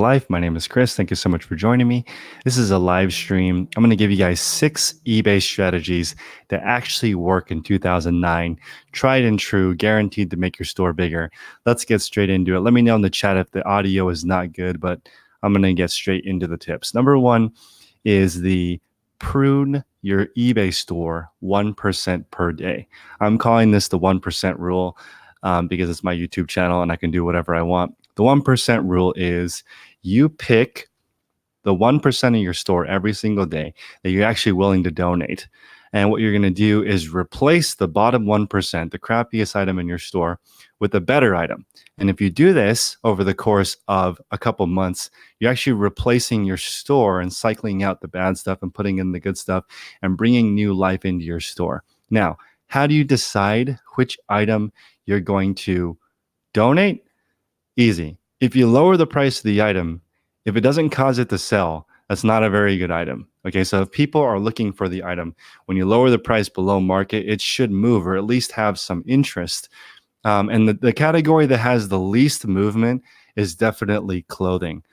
Life. My name is Chris. Thank you so much for joining me. This is a live stream. I'm going to give you guys 6 eBay strategies that actually work in 2009. Tried and true, guaranteed to make your store bigger. Let's get straight into it. Let me know in the chat if the audio is not good, but I'm going to get straight into the tips. Number one is the prune your eBay store 1% per day. I'm calling this the 1% rule because it's my YouTube channel and I can do whatever I want. The 1% rule is you pick the 1% of your store every single day that you're actually willing to donate. And what you're going to do is replace the bottom 1%, the crappiest item in your store, with a better item. And if you do this over the course of a couple months, you're actually replacing your store and cycling out the bad stuff and putting in the good stuff and bringing new life into your store. Now, how do you decide which item you're going to donate? Easy. If you lower the price of the item, if it doesn't cause it to sell, that's not a very good item. Okay, so if people are looking for the item, when you lower the price below market, it should move or at least have some interest. And the category that has the least movement is definitely clothing.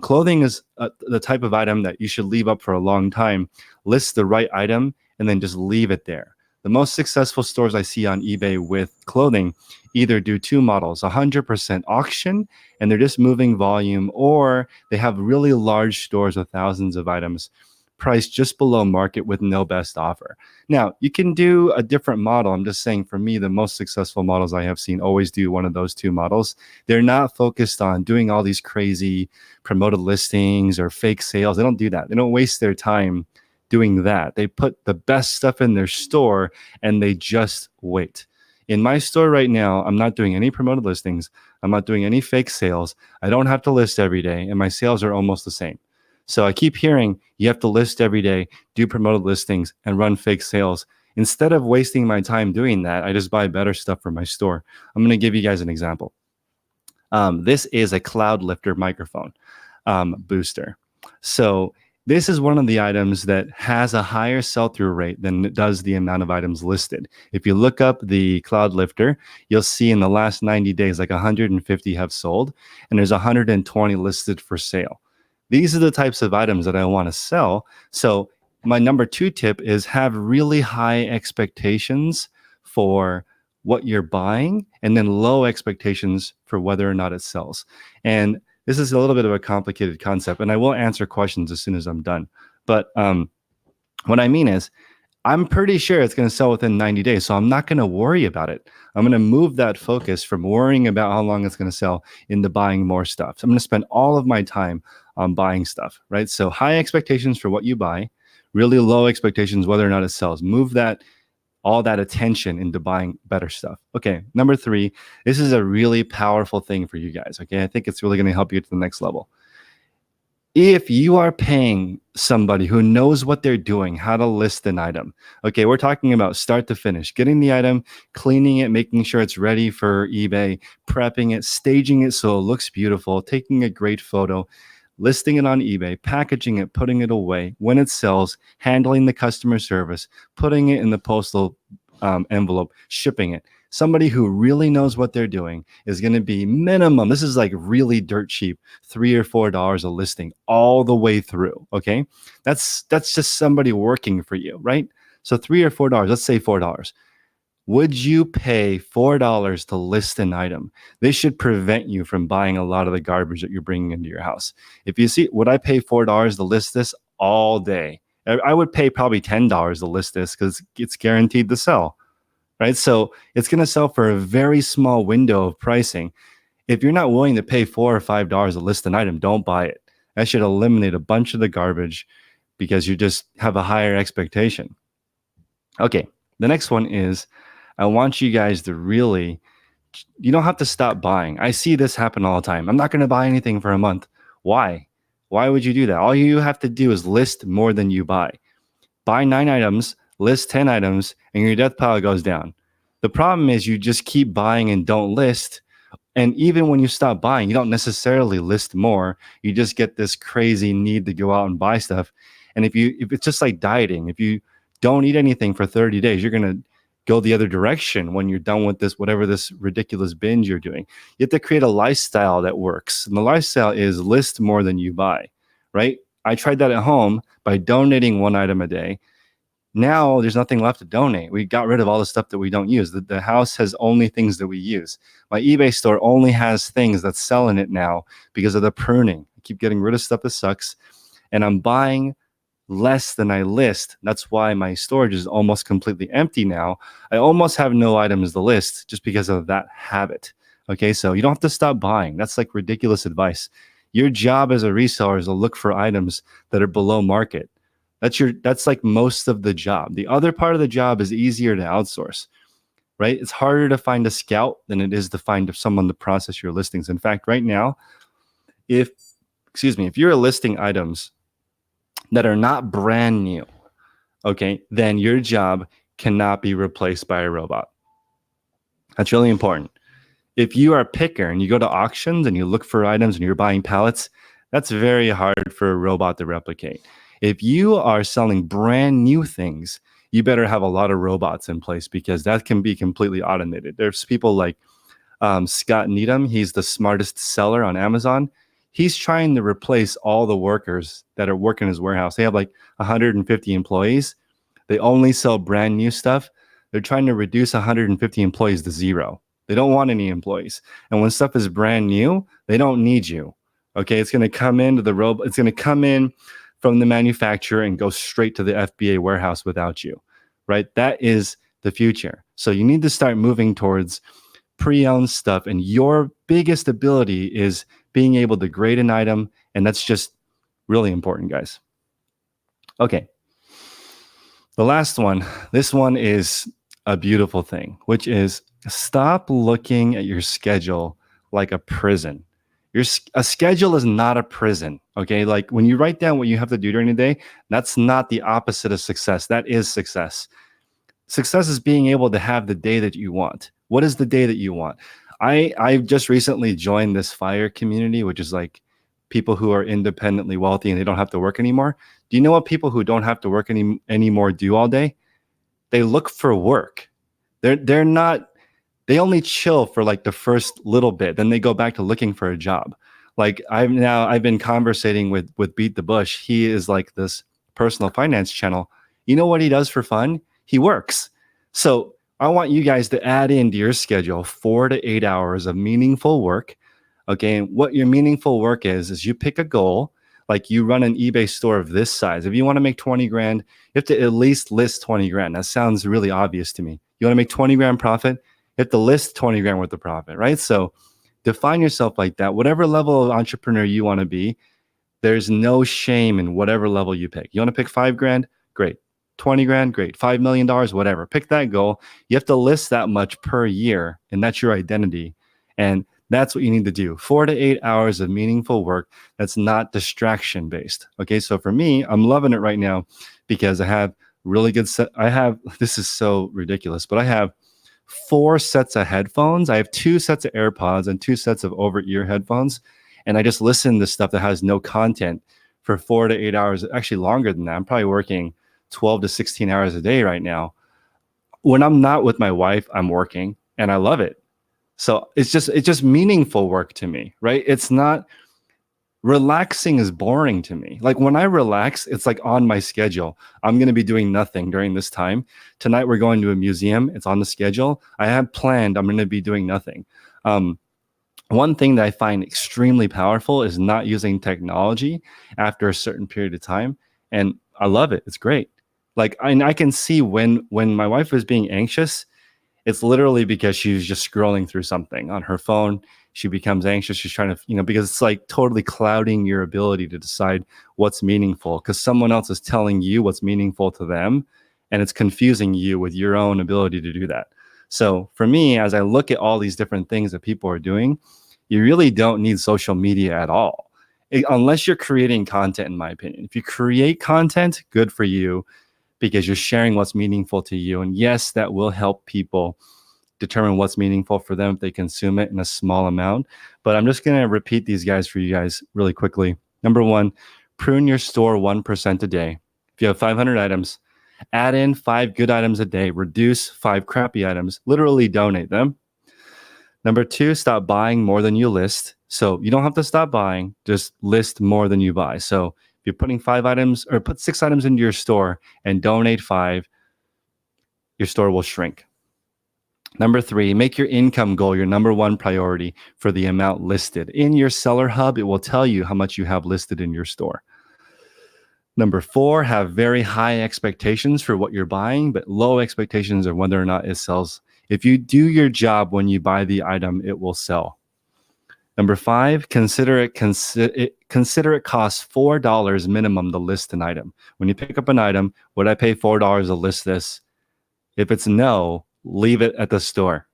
Clothing is the type of item that you should leave up for a long time. List the right item and then just leave it there. The most successful stores I see on eBay with clothing either do 2 models, 100% auction, and they're just moving volume, or they have really large stores with thousands of items priced just below market with no best offer. Now, you can do a different model. I'm just saying, for me, the most successful models I have seen always do one of those 2 models. They're not focused on doing all these crazy promoted listings or fake sales. They don't do that. They don't waste their time doing that. They put the best stuff in their store and they just wait. In my store right now, I'm not doing any promoted listings. I'm not doing any fake sales. I don't have to list every day, and my sales are almost the same. So I keep hearing you have to list every day, do promoted listings, and run fake sales. Instead of wasting my time doing that, I just buy better stuff for my store. I'm going to give you guys an example. This is a cloud lifter microphone booster. So this is one of the items that has a higher sell-through rate than it does the amount of items listed. If you look up the cloud lifter, you'll see in the last 90 days, like 150 have sold, and there's 120 listed for sale. These are the types of items that I want to sell. So my number 2 tip is have really high expectations for what you're buying and then low expectations for whether or not it sells. And this is a little bit of a complicated concept, and I will answer questions as soon as I'm done. But what I mean is, I'm pretty sure it's going to sell within 90 days, so I'm not going to worry about it. I'm going to move that focus from worrying about how long it's going to sell into buying more stuff. So I'm going to spend all of my time on buying stuff, right? So high expectations for what you buy, really low expectations whether or not it sells. Move all that attention into buying better stuff. Okay, number 3, this is a really powerful thing for you guys, okay? I think it's really going to help you to the next level. If you are paying somebody who knows what they're doing, how to list an item, okay, we're talking about start to finish, getting the item, cleaning it, making sure it's ready for eBay, prepping it, staging it so it looks beautiful, taking a great photo, listing it on eBay, packaging it, putting it away, when it sells, handling the customer service, putting it in the postal envelope, shipping it. Somebody who really knows what they're doing is going to be minimum. This is like really dirt cheap, $3 or $4 a listing all the way through. Okay, that's just somebody working for you, right? So $3 or $4. Let's say $4. Would you pay $4 to list an item? This should prevent you from buying a lot of the garbage that you're bringing into your house. If you see, would I pay $4 to list this all day? I would pay probably $10 to list this because it's guaranteed to sell, right? So it's going to sell for a very small window of pricing. If you're not willing to pay $4 or $5 to list an item, don't buy it. That should eliminate a bunch of the garbage because you just have a higher expectation. Okay, the next one is I want you guys to really, you don't have to stop buying. I see this happen all the time. I'm not going to buy anything for a month. Why? Why would you do that? All you have to do is list more than you buy. Buy 9 items, list 10 items, and your death pile goes down. The problem is you just keep buying and don't list. And even when you stop buying, you don't necessarily list more. You just get this crazy need to go out and buy stuff. And if it's just like dieting, if you don't eat anything for 30 days, you're going to go the other direction when you're done with this, whatever this ridiculous binge you're doing. You have to create a lifestyle that works. And the lifestyle is list more than you buy, right? I tried that at home by donating one item a day. Now there's nothing left to donate. We got rid of all the stuff that we don't use. The house has only things that we use. My eBay store only has things that's selling it now because of the pruning. I keep getting rid of stuff that sucks, and I'm buying less than I list. That's why my storage is almost completely empty now. I almost have no items to list just because of that habit. Okay, so you don't have to stop buying. That's like ridiculous advice. Your job as a reseller is to look for items that are below market. That's like most of the job. The other part of the job is easier to outsource, right? It's harder to find a scout than it is to find someone to process your listings. In fact, right now, if you're listing items that are not brand new, okay, then your job cannot be replaced by a robot. That's really important. If you are a picker and you go to auctions and you look for items and you're buying pallets, that's very hard for a robot to replicate. If you are selling brand new things, you better have a lot of robots in place because that can be completely automated. There's people like Scott Needham. He's the smartest seller on Amazon. He's trying to replace all the workers that are working in his warehouse. They have like 150 employees. They only sell brand new stuff. They're trying to reduce 150 employees to zero. They don't want any employees. And when stuff is brand new, they don't need you. Okay, it's going to come into the robot. It's going to come in from the manufacturer and go straight to the FBA warehouse without you, right? That is the future. So you need to start moving towards pre-owned stuff. And your biggest ability is being able to grade an item. And that's just really important, guys. Okay. The last one, this one is a beautiful thing, which is stop looking at your schedule like a prison. A schedule is not a prison, okay? Like when you write down what you have to do during the day, that's not the opposite of success. That is success. Success is being able to have the day that you want. What is the day that you want? I've just recently joined this FIRE community, which is like people who are independently wealthy and they don't have to work anymore. Do you know what people who don't have to work anymore do all day? They look for work. They're not. They only chill for like the first little bit, then they go back to looking for a job. Like I've been conversating with Beat the Bush. He is like this personal finance channel. You know what he does for fun? He works. So I want you guys to add into your schedule 4 to 8 hours of meaningful work. Okay, and what your meaningful work is you pick a goal. Like you run an eBay store of this size. If you want to make 20 grand, you have to at least list 20 grand. That sounds really obvious to me. You want to make 20 grand profit? You have to list 20 grand worth of profit, right? So define yourself like that. Whatever level of entrepreneur you want to be, there's no shame in whatever level you pick. You want to pick 5 grand? Great. 20 grand? Great. $5 million, whatever. Pick that goal. You have to list that much per year, and that's your identity. And that's what you need to do. 4 to 8 hours of meaningful work that's not distraction based. Okay, so for me, I'm loving it right now because I have really good this is so ridiculous, but I have 4 sets of headphones. I have 2 sets of AirPods and 2 sets of over-ear headphones. And I just listen to stuff that has no content for 4 to 8 hours, actually longer than that. I'm probably working 12 to 16 hours a day right now. When I'm not with my wife, I'm working and I love it. So it's just meaningful work to me, right? It's not relaxing is boring to me. Like when I relax, it's like on my schedule. I'm going to be doing nothing during this time. Tonight, we're going to a museum. It's on the schedule. I have planned I'm going to be doing nothing. One thing that I find extremely powerful is not using technology after a certain period of time. And I love it. It's great. Like I can see when my wife is being anxious, it's literally because she's just scrolling through something on her phone. She becomes anxious. She's trying to, because it's like totally clouding your ability to decide what's meaningful because someone else is telling you what's meaningful to them. And it's confusing you with your own ability to do that. So for me, as I look at all these different things that people are doing, you really don't need social media at all, unless you're creating content, in my opinion. If you create content, good for you, because you're sharing what's meaningful to you. And yes, that will help people determine what's meaningful for them if they consume it in a small amount. But I'm just going to repeat these guys for you guys really quickly. Number 1, prune your store 1% a day. If you have 500 items, Add in 5 good items a day. Reduce 5 crappy items. Literally donate them. Number 2, stop buying more than you list. So you don't have to stop buying, just list more than you buy. So if you're putting 5 items or put 6 items into your store and donate 5, your store will shrink. Number 3, make your income goal your number 1 priority for the amount listed. In your seller hub, it will tell you how much you have listed in your store. Number 4, have very high expectations for what you're buying, but low expectations of whether or not it sells. If you do your job when you buy the item, it will sell. Number 5, consider it costs $4 minimum to list an item. When you pick up an item, would I pay $4 to list this? If it's no, leave it at the store.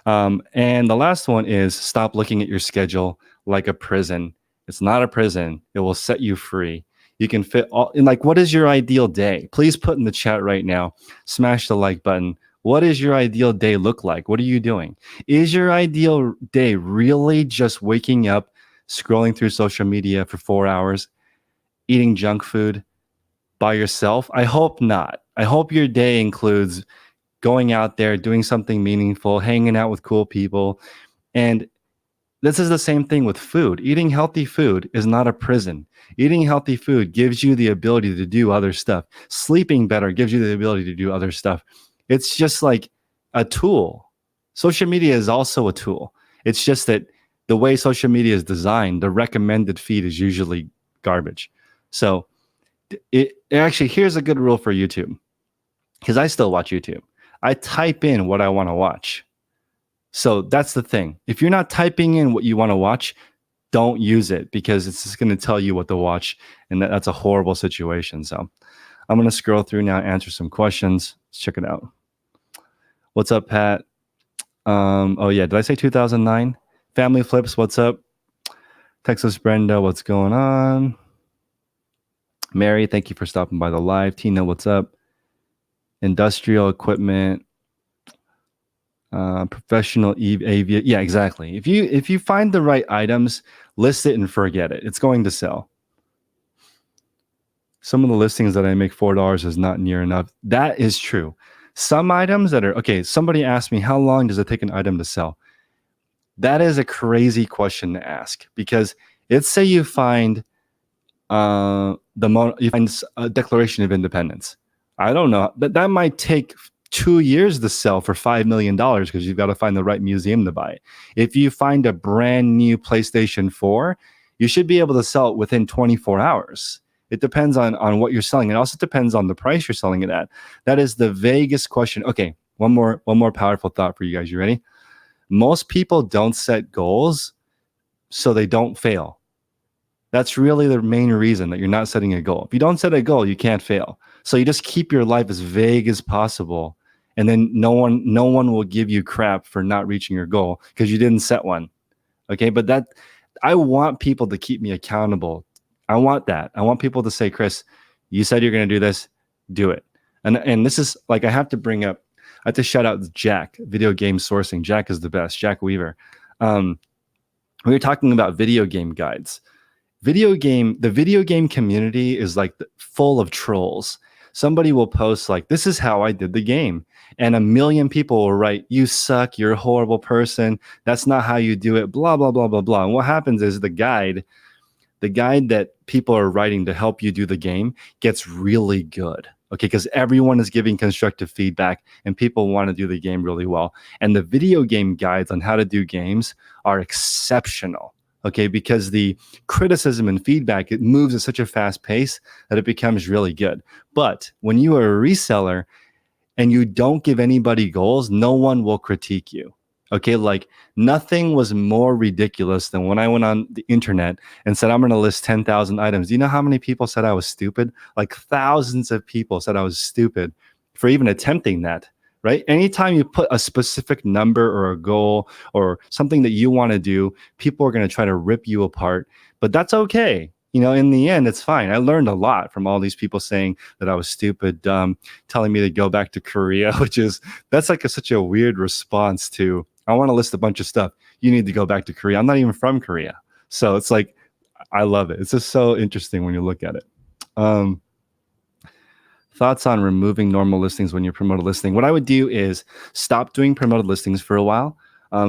And the last one is stop looking at your schedule like a prison. It's not a prison. It will set you free. You can fit all in. Like, what is your ideal day? Please put in the chat right now. Smash the like button. What does your ideal day look like? What are you doing? Is your ideal day really just waking up, scrolling through social media for 4 hours, eating junk food by yourself? I hope not. I hope your day includes going out there, doing something meaningful, hanging out with cool people. And this is the same thing with food. Eating healthy food is not a prison. Eating healthy food gives you the ability to do other stuff. Sleeping better gives you the ability to do other stuff. It's just like a tool. Social media is also a tool. It's just that the way social media is designed, the recommended feed is usually garbage. So it actually, here's a good rule for YouTube, because I still watch YouTube. I type in what I want to watch. So that's the thing. If you're not typing in what you want to watch, don't use it, because it's just going to tell you what to watch. And that's a horrible situation. So I'm going to scroll through now, answer some questions. Let's check it out. What's up, Pat? Oh, yeah. Did I say 2009? Family Flips, what's up? Texas Brenda, what's going on? Mary, thank you for stopping by the live. Tina, what's up? Industrial equipment. Professional AV. Yeah, exactly. If you find the right items, list it and forget it. It's going to sell. Some of the listings that I make $4 is not near enough. That is true. Some items that are okay. Somebody asked me, how long does it take an item to sell? That is a crazy question to ask, because let's say you find a Declaration of Independence. I don't know, but that might take 2 years to sell for $5 million, because you've got to find the right museum to buy it. If you find a brand new PlayStation 4, you should be able to sell it within 24 hours. It depends on what you're selling. It also depends on the price you're selling it at. That is the vaguest question. Okay, one more powerful thought for you guys. You ready? Most people don't set goals so they don't fail. That's really the main reason that you're not setting a goal. If you don't set a goal, you can't fail. So you just keep your life as vague as possible, and then no one will give you crap for not reaching your goal because you didn't set one. Okay, but I want people to keep me accountable. I want that. I want people to say, Chris, you said you're going to do this, do it. And this is like, I have to shout out Jack, Video Game Sourcing. Jack is the best. Jack Weaver. We were talking about video game guides. The video game community is like full of trolls. Somebody will post like, this is how I did the game. And a million people will write, you suck, you're a horrible person, that's not how you do it, blah, blah, blah, blah, blah. And what happens is the guide that people are writing to help you do the game gets really good. Okay, because everyone is giving constructive feedback and people want to do the game really well. And the video game guides on how to do games are exceptional. Okay, because the criticism and feedback, it moves at such a fast pace that it becomes really good. But when you are a reseller and you don't give anybody goals, no one will critique you. Okay, like nothing was more ridiculous than when I went on the internet and said, I'm going to list 10,000 items. Do you know how many people said I was stupid? Like thousands of people said I was stupid for even attempting that. Right? Anytime you put a specific number or a goal or something that you want to do, people are going to try to rip you apart. But that's okay. You know, in the end, it's fine. I learned a lot from all these people saying that I was stupid, dumb, telling me to go back to Korea, that's like such a weird response to, I want to list a bunch of stuff. You need to go back to Korea. I'm not even from Korea. So it's like, I love it. It's just so interesting when you look at it. Thoughts on removing normal listings when you promote a listing? What I would do is stop doing promoted listings for a while.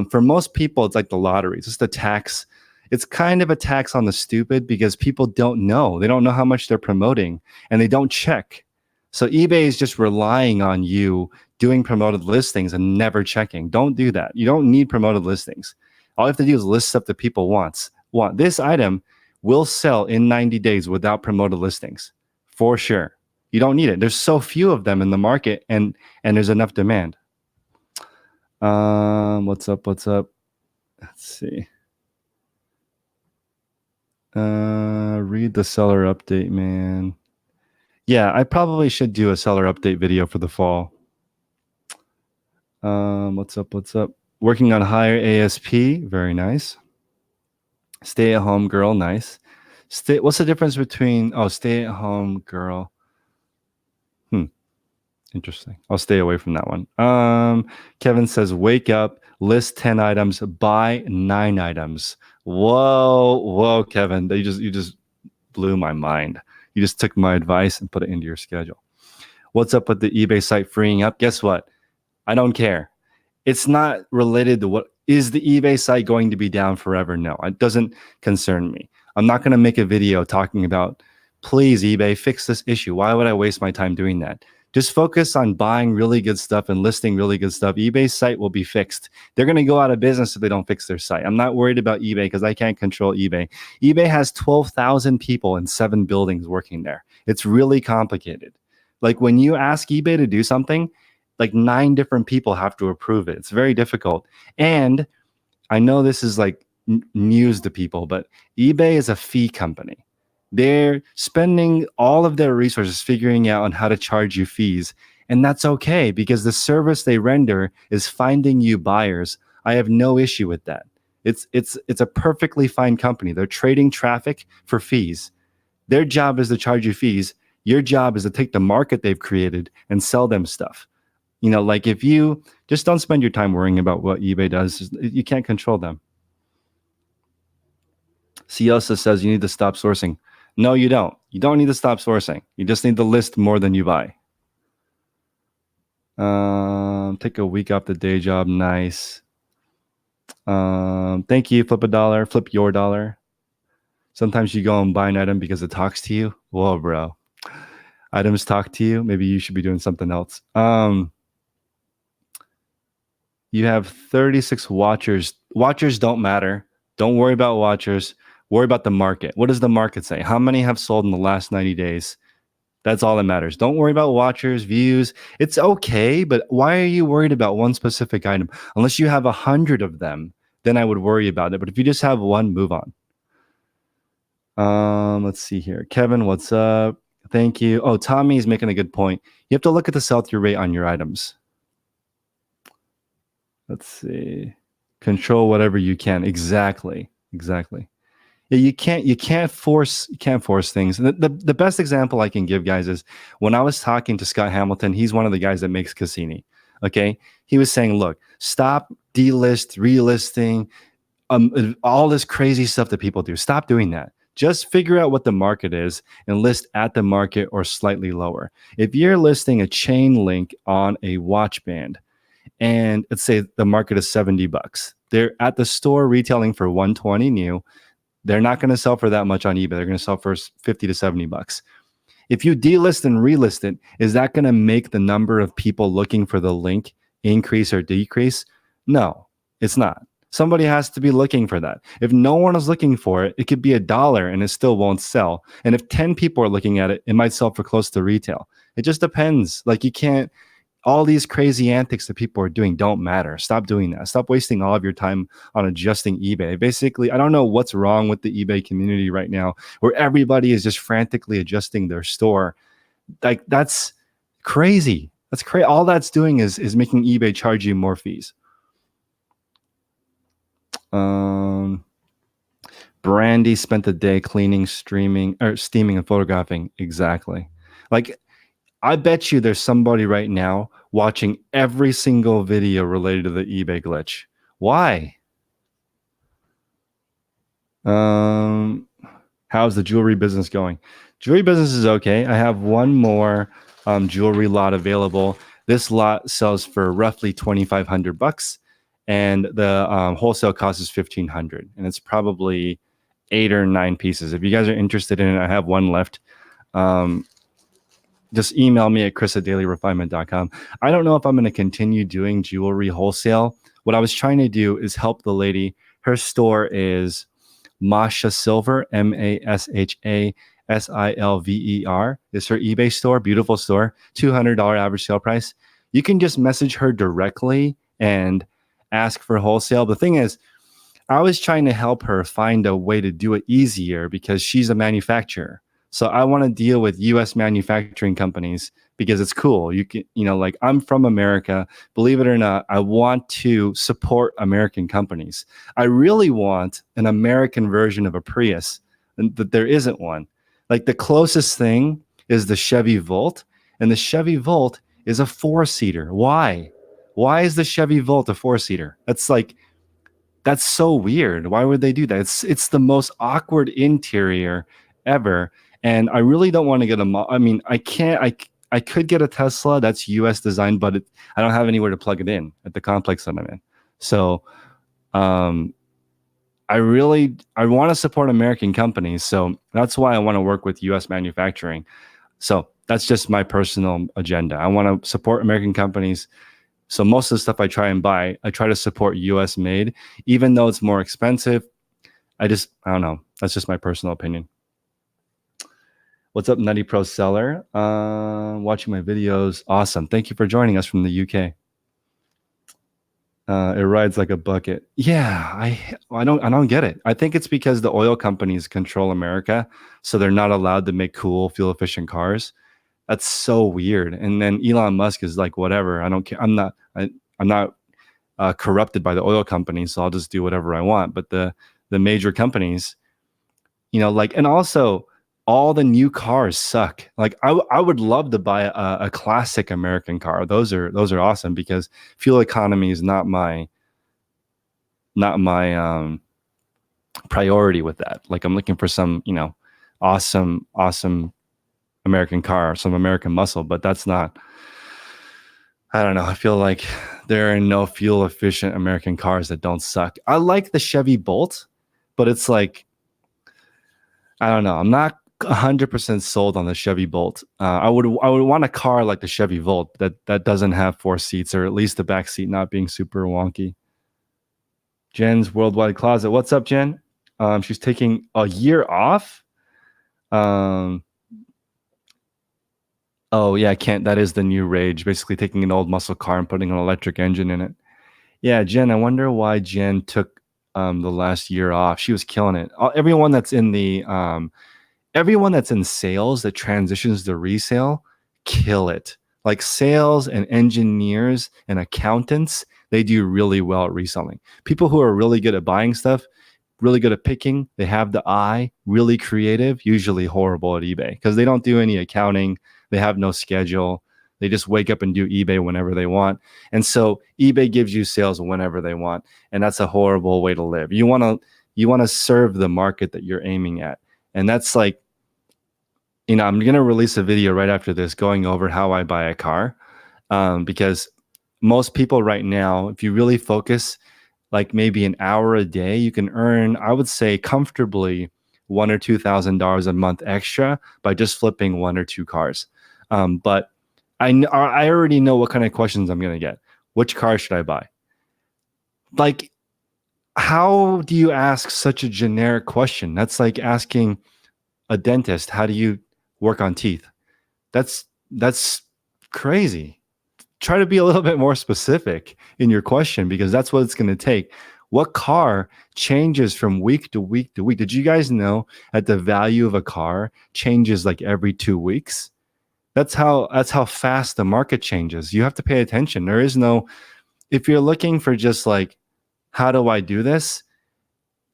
For most people, it's like the lottery. It's just a tax. It's kind of a tax on the stupid because people don't know. They don't know how much they're promoting and they don't check. So eBay is just relying on you doing promoted listings and never checking. Don't do that. You don't need promoted listings. All you have to do is list stuff that people want. This item will sell in 90 days without promoted listings for sure. You don't need it. There's so few of them in the market, and there's enough demand. What's up? Let's see. Read the seller update, man. Yeah, I probably should do a seller update video for the fall. What's up? Working on higher ASP, very nice. Stay at home girl, nice. What's the difference between stay at home girl? Interesting. I'll stay away from that one. Kevin says, wake up, list 10 items, buy 9 items. Whoa, Kevin. You just blew my mind. You just took my advice and put it into your schedule. What's up with the eBay site freeing up? Guess what? I don't care. It's not related to what is the eBay site going to be down forever? No, it doesn't concern me. I'm not going to make a video talking about, please, eBay, fix this issue. Why would I waste my time doing that? Just focus on buying really good stuff and listing really good stuff. eBay's site will be fixed. They're going to go out of business if they don't fix their site. I'm not worried about eBay because I can't control eBay. eBay has 12,000 people in 7 buildings working there. It's really complicated. Like when you ask eBay to do something, like 9 different people have to approve it. It's very difficult. And I know this is like news to people, but eBay is a fee company. They're spending all of their resources figuring out on how to charge you fees. And that's okay because the service they render is finding you buyers. I have no issue with that. It's a perfectly fine company. They're trading traffic for fees. Their job is to charge you fees. Your job is to take the market they've created and sell them stuff. Like if you just don't spend your time worrying about what eBay does, you can't control them. Ciosa says you need to stop sourcing. No, you don't. You don't need to stop sourcing. You just need to list more than you buy. Take a week off the day job. Nice. Thank you. Flip a dollar. Flip your dollar. Sometimes you go and buy an item because it talks to you. Whoa, bro. Items talk to you. Maybe you should be doing something else. You have 36 watchers. Watchers don't matter. Don't worry about watchers. Worry about the market. What does the market say? How many have sold in the last 90 days? That's all that matters. Don't worry about watchers, views. It's okay, but why are you worried about one specific item? Unless you have 100 of them, then I would worry about it. But if you just have one, move on. Let's see here. Kevin, what's up? Thank you. Oh, Tommy's making a good point. You have to look at the sell-through rate on your items. Let's see. Control whatever you can. Exactly. Yeah, you can't force things. And the best example I can give, guys, is when I was talking to Scott Hamilton. He's one of the guys that makes Cassini. Okay, he was saying, look, stop delist, relisting, all this crazy stuff that people do. Stop doing that. Just figure out what the market is and list at the market or slightly lower. If you're listing a chain link on a watch band, and let's say the market is $70, they're at the store retailing for 120 new. They're not going to sell for that much on eBay. They're going to sell for 50 to $70. If you delist and relist it, is that going to make the number of people looking for the link increase or decrease? No, it's not. Somebody has to be looking for that. If no one is looking for it, it could be $1 and it still won't sell. And if 10 people are looking at it, it might sell for close to retail. It just depends. Like you can't, all these crazy antics that people are doing don't matter. Stop doing that. Stop wasting all of your time on adjusting eBay. Basically, I don't know what's wrong with the eBay community right now, where everybody is just frantically adjusting their store. Like that's crazy. That's crazy. All that's doing is making eBay charge you more fees. Brandy spent the day cleaning, steaming, and photographing. Exactly. Like I bet you there's somebody right now watching every single video related to the eBay glitch. Why? How's the jewelry business going? Jewelry business is okay. I have one more jewelry lot available. This lot sells for roughly $2,500, and the wholesale cost is $1,500, and it's probably 8 or 9 pieces. If you guys are interested in it, I have one left. Um, just email me at chris@dailyrefinement.com. I don't know if I'm going to continue doing jewelry wholesale. What I was trying to do is help the lady. Her store is Masha Silver, MASHASILVER, is her eBay store. Beautiful store, $200 average sale price. You can just message her directly and ask for wholesale. The thing is, I was trying to help her find a way to do it easier because she's a manufacturer. So I want to deal with US manufacturing companies because it's cool. You can, like I'm from America. Believe it or not, I want to support American companies. I really want an American version of a Prius, and that there isn't one. Like the closest thing is the Chevy Volt, and the Chevy Volt is a four-seater. Why? Why is the Chevy Volt a four-seater? That's so weird. Why would they do that? It's the most awkward interior ever, and I really don't want to get I mean, I can't. I could get a Tesla that's U.S. designed, but I don't have anywhere to plug it in at the complex that I'm in. So, um, I want to support American companies. So that's why I want to work with U.S. manufacturing. So that's just my personal agenda. I want to support American companies. So most of the stuff I try and buy, I try to support US made, even though it's more expensive. I don't know. That's just my personal opinion. What's up, Nutty Pro Seller? Watching my videos. Awesome. Thank you for joining us from the UK. It rides like a bucket. Yeah, I don't get it. I think it's because the oil companies control America, so they're not allowed to make cool, fuel efficient cars. That's so weird. And then Elon Musk is like, whatever. I don't care. I'm not corrupted by the oil companies, so I'll just do whatever I want. But the major companies, and also all the new cars suck. Like I would love to buy a classic American car. Those are awesome because fuel economy is not my priority with that. Like I'm looking for some awesome American car, some American muscle, but that's not. I don't know. I feel like there are no fuel efficient American cars that don't suck. I like the Chevy Bolt, but it's like, I don't know. I'm not 100% sold on the Chevy Bolt. I would want a car like the Chevy Volt that doesn't have 4 seats, or at least the back seat not being super wonky. Jen's Worldwide Closet. What's up, Jen? She's taking a year off. Oh yeah, Kent, that is the new rage. Basically taking an old muscle car and putting an electric engine in it. Yeah, Jen, I wonder why Jen took the last year off. She was killing it. Everyone that's in sales that transitions to resale, kill it. Like sales and engineers and accountants, they do really well at reselling. People who are really good at buying stuff, really good at picking, they have the eye, really creative, usually horrible at eBay because they don't do any accounting. They have no schedule. They just wake up and do eBay whenever they want. And so eBay gives you sales whenever they want. And that's a horrible way to live. You want to serve the market that you're aiming at. And that's like, I'm going to release a video right after this going over how I buy a car. Because most people right now, if you really focus like maybe an hour a day, you can earn, I would say comfortably $1,000 or $2,000 a month extra by just flipping 1 or 2 cars. But I already know what kind of questions I'm going to get. Which car should I buy? Like, how do you ask such a generic question? That's like asking a dentist, how do you work on teeth? That's crazy. Try to be a little bit more specific in your question because that's what it's going to take. What car changes from week to week to week? Did you guys know that the value of a car changes like every 2 weeks? That's how fast the market changes. You have to pay attention. There is no, if you're looking for just like, how do I do this?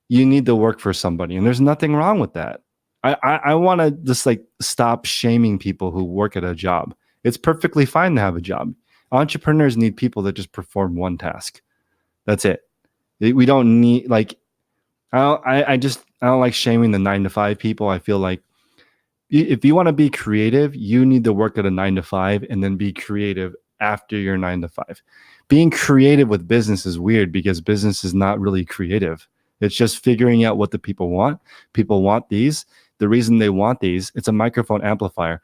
You need to work for somebody, and there's nothing wrong with that. I want to just like stop shaming people who work at a job. It's perfectly fine to have a job. Entrepreneurs need people that just perform one task. That's it. We don't need like, I don't like shaming the 9 to 5 people. I feel like if you want to be creative, you need to work at a 9 to 5 and then be creative after your 9 to 5. Being creative with business is weird because business is not really creative. It's just figuring out what the people want. People want these. The reason they want these, it's a microphone amplifier.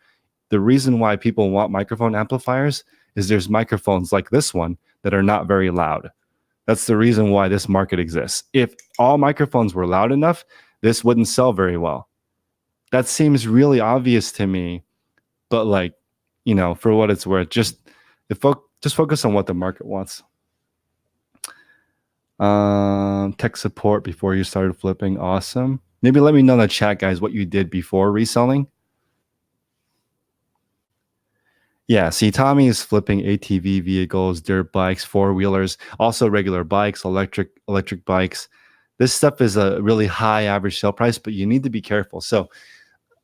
The reason why people want microphone amplifiers is there's microphones like this one that are not very loud. That's the reason why this market exists. If all microphones were loud enough, this wouldn't sell very well. That seems really obvious to me, but like, for what it's worth, just focus on what the market wants. Tech support before you started flipping. Awesome. Maybe let me know in the chat, guys, what you did before reselling. Yeah, see, Tommy is flipping ATV vehicles, dirt bikes, four-wheelers, also regular bikes, electric bikes. This stuff is a really high average sale price, but you need to be careful. So,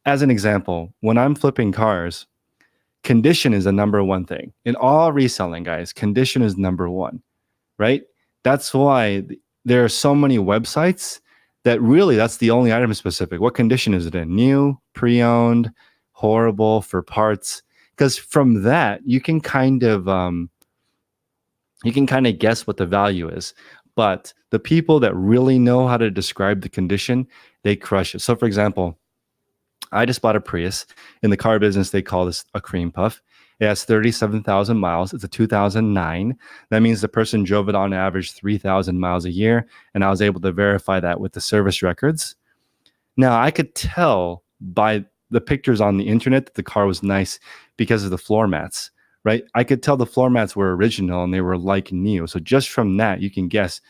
as an example, when I'm flipping cars, condition is the number one thing. In all reselling, guys, condition is number one, right? That's why there are so many websites that really that's the only item specific. What condition is it in? New, pre-owned, horrible, for parts. Because from that you can kind of guess what the value is. But the people that really know how to describe the condition, they crush it. So for example, I just bought a Prius. In the car business, they call this a cream puff. It has 37,000 miles. It's a 2009. That means the person drove it on average 3,000 miles a year, and I was able to verify that with the service records. Now, I could tell by the pictures on the internet that the car was nice because of the floor mats, right? I could tell the floor mats were original and they were like new. So just from that, you can guess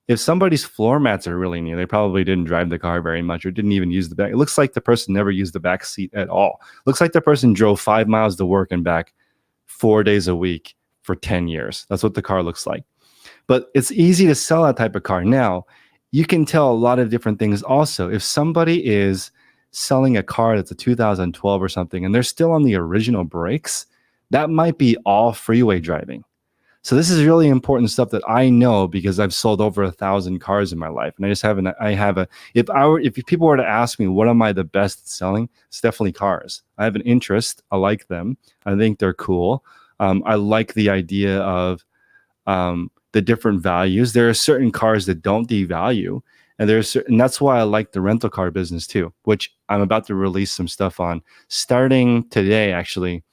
if somebody's floor mats are really new, they probably didn't drive the car very much or didn't even use the back. It looks like the person never used the back seat at all. Looks like the person drove 5 miles to work and back 4 days a week for 10 years. That's what the car looks like. But it's easy to sell that type of car. Now, you can tell a lot of different things also. If somebody is selling a car that's a 2012 or something and they're still on the original brakes, that might be all freeway driving. So this is really important stuff that I know because I've sold over 1,000 cars in my life, and if people were to ask me what am I the best at selling, it's definitely cars. I have an interest. I like them. I think they're cool. I like the idea of the different values. There are certain cars that don't devalue, and that's why I like the rental car business too, which I'm about to release some stuff on starting today, actually.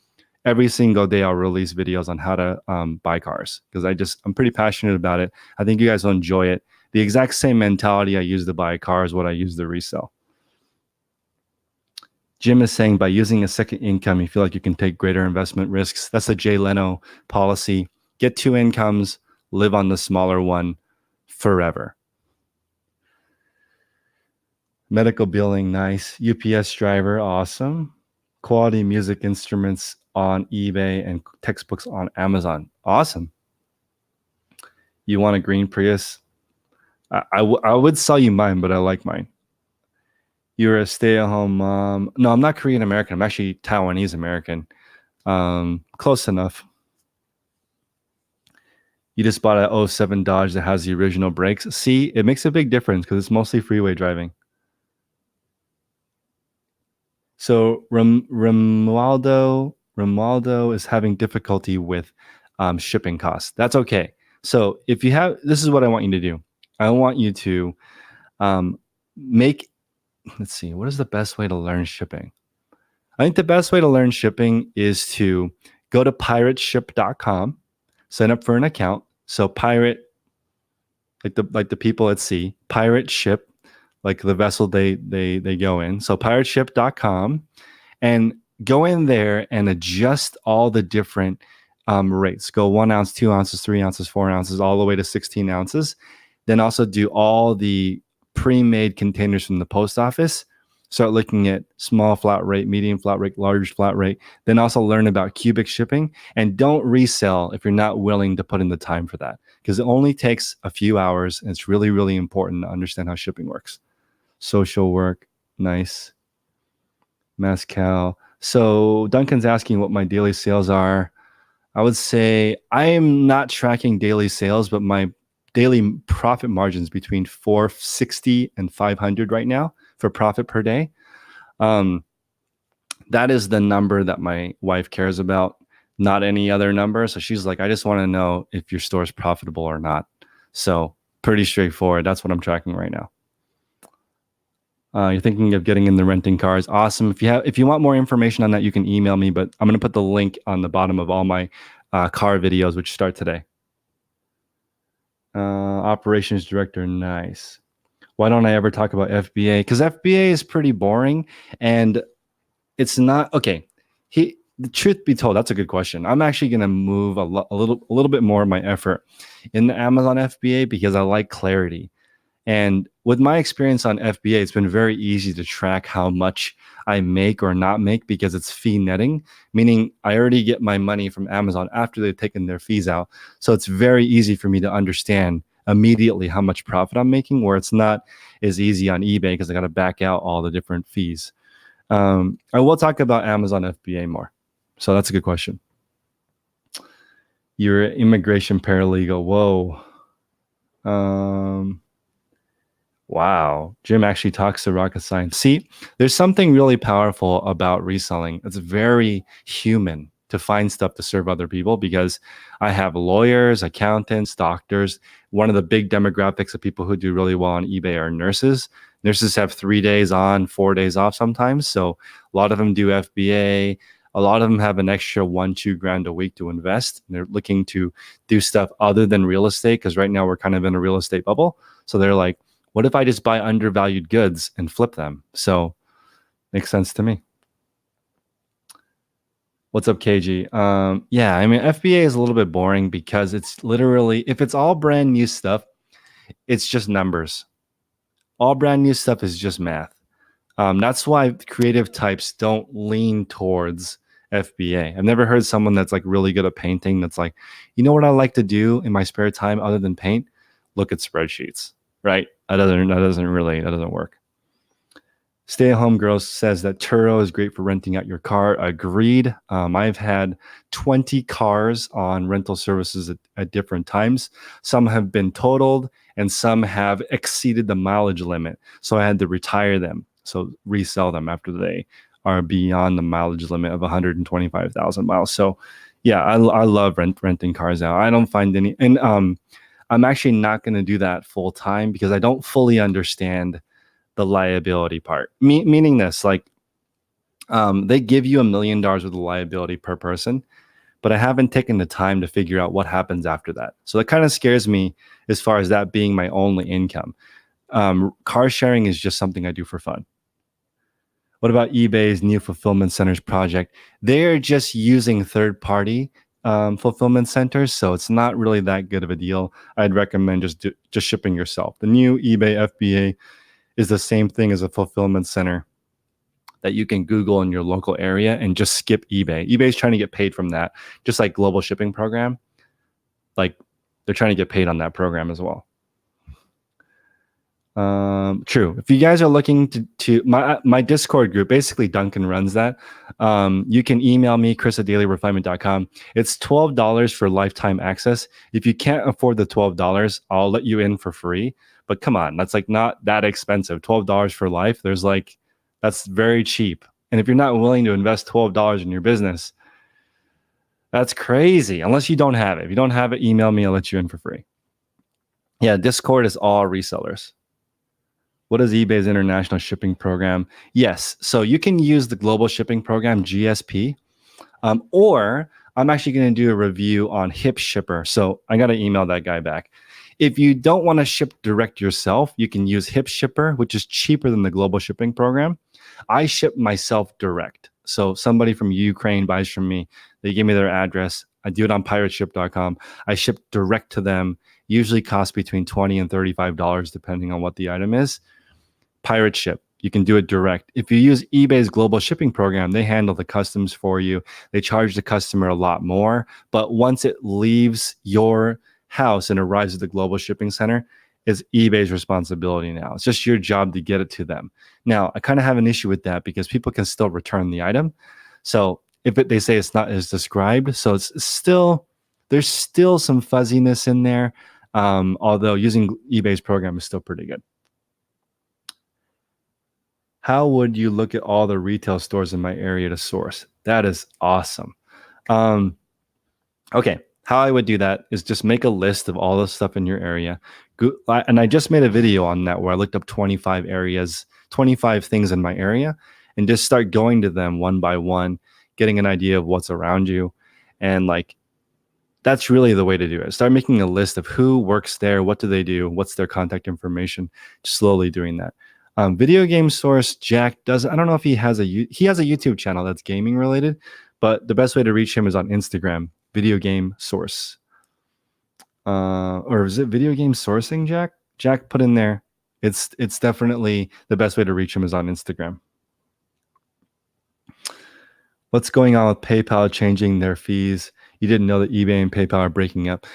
Every single day I'll release videos on how to buy cars because I'm pretty passionate about it. I think you guys will enjoy it. The exact same mentality I use to buy a car is what I use to resell. Jim is saying by using a second income, you feel like you can take greater investment risks. That's a Jay Leno policy. Get 2 incomes, live on the smaller one forever. Medical billing, nice. UPS driver, awesome. Quality music instruments on eBay and textbooks on Amazon. Awesome. You want a green Prius? I would sell you mine, but I like mine. You're a stay-at-home mom. No, I'm not Korean American. I'm actually Taiwanese American. Close enough. You just bought a 07 Dodge that has the original brakes. See, it makes a big difference because it's mostly freeway driving. So Romualdo is having difficulty with shipping costs. That's okay. So this is what I want you to do. I want you to let's see, what is the best way to learn shipping? I think the best way to learn shipping is to go to pirateship.com, sign up for an account. So pirate, like the people at sea, pirate ship, like the vessel they go in. So pirateship.com, and go in there and adjust all the different rates. Go 1 ounce, 2 ounces, 3 ounces, 4 ounces, all the way to 16 ounces. Then also do all the pre-made containers from the post office. Start looking at small flat rate, medium flat rate, large flat rate. Then also learn about cubic shipping, and don't resell if you're not willing to put in the time for that, because it only takes a few hours, and it's really, really important to understand how shipping works. Social work, nice. Mascal. So Duncan's asking what my daily sales are. I would say I am not tracking daily sales, but my daily profit margins between 460 and 500 right now for profit per day. That is the number that my wife cares about, not any other number. So she's like, I just want to know if your store is profitable or not. So pretty straightforward. That's what I'm tracking right now. You're thinking of getting in the renting cars. Awesome. If you want more information on that, you can email me, but I'm going to put the link on the bottom of all my car videos, which start today. Operations director. Nice. Why don't I ever talk about FBA? Because FBA is pretty boring and it's not okay. The truth be told, that's a good question. I'm actually going to move a little bit more of my effort in the Amazon FBA because I like clarity. And with my experience on FBA, it's been very easy to track how much I make or not make because it's fee netting, meaning I already get my money from Amazon after they've taken their fees out. So it's very easy for me to understand immediately how much profit I'm making, where it's not as easy on eBay because I got to back out all the different fees. I will talk about Amazon FBA more. So that's a good question. You're an immigration paralegal. Whoa. Wow. Jim actually talks to rocket science. See, there's something really powerful about reselling. It's very human to find stuff to serve other people because I have lawyers, accountants, doctors. One of the big demographics of people who do really well on eBay are nurses. Nurses have 3 days on, 4 days off sometimes. So a lot of them do FBA. A lot of them have an extra 1-2 grand a week to invest. They're looking to do stuff other than real estate because right now we're kind of in a real estate bubble. So they're like, what if I just buy undervalued goods and flip them? So makes sense to me. What's up, KG? Yeah, I mean, FBA is a little bit boring because it's literally, if it's all brand new stuff, it's just numbers. All brand new stuff is just math. That's why creative types don't lean towards FBA. I've never heard someone that's like really good at painting that's like, you know what I like to do in my spare time other than paint? Look at spreadsheets, right? That doesn't work. Stay at Home Girl says that Turo is great for renting out your car. Agreed. I've had 20 cars on rental services at different times. Some have been totaled and some have exceeded the mileage limit. So I had to retire them. So resell them after they are beyond the mileage limit of 125,000 miles. So yeah, I love renting cars out. I don't find any, and I'm actually not going to do that full time because I don't fully understand the liability part. Meaning this, like, they give you $1 million worth of liability per person, but I haven't taken the time to figure out what happens after that. So that kind of scares me as far as that being my only income. Car sharing is just something I do for fun. What about eBay's new fulfillment centers project? They're just using third-party fulfillment centers, so it's not really that good of a deal. I'd recommend just shipping yourself. The new eBay FBA is the same thing as a fulfillment center that you can Google in your local area and just skip eBay. eBay is trying to get paid from that, just like global shipping program. Like they're trying to get paid on that program as well. True. If you guys are looking to my Discord group, basically Duncan runs that. You can email me, chris@dailyrefinement.com. It's $12 for lifetime access. If you can't afford the $12, I'll let you in for free. But come on, that's like not that expensive. $12 for life. That's very cheap. And if you're not willing to invest $12 in your business, that's crazy. Unless you don't have it. If you don't have it, email me. I'll let you in for free. Yeah, Discord is all resellers. What is eBay's international shipping program? Yes. So you can use the global shipping program, GSP, or I'm actually going to do a review on Hip Shipper. So I got to email that guy back. If you don't want to ship direct yourself, you can use Hip Shipper, which is cheaper than the global shipping program. I ship myself direct. So somebody from Ukraine buys from me. They give me their address. I do it on pirateship.com. I ship direct to them. Usually costs between $20 and $35, depending on what the item is. Pirate Ship, you can do it direct. If you use eBay's global shipping program, they handle the customs for you. They charge the customer a lot more. But once it leaves your house and arrives at the global shipping center, it's eBay's responsibility now. It's just your job to get it to them. Now, I kind of have an issue with that because people can still return the item. So if they say it's not as described, so there's still some fuzziness in there. Although using eBay's program is still pretty good. How would you look at all the retail stores in my area to source? That is awesome. Um, okay. How I would do that is just make a list of all the stuff in your area. And I just made a video on that where I looked up 25 areas, 25 things in my area, and just start going to them one by one, getting an idea of what's around you. And like, that's really the way to do it. Start making a list of who works there, what do they do, what's their contact information, just slowly doing that. Video game source, Jack does, I don't know if he has he has a YouTube channel that's gaming related, but the best way to reach him is on Instagram, video game source. Or is it video game sourcing, Jack? Jack put in there. It's definitely the best way to reach him is on Instagram. What's going on with PayPal changing their fees? You didn't know that eBay and PayPal are breaking up.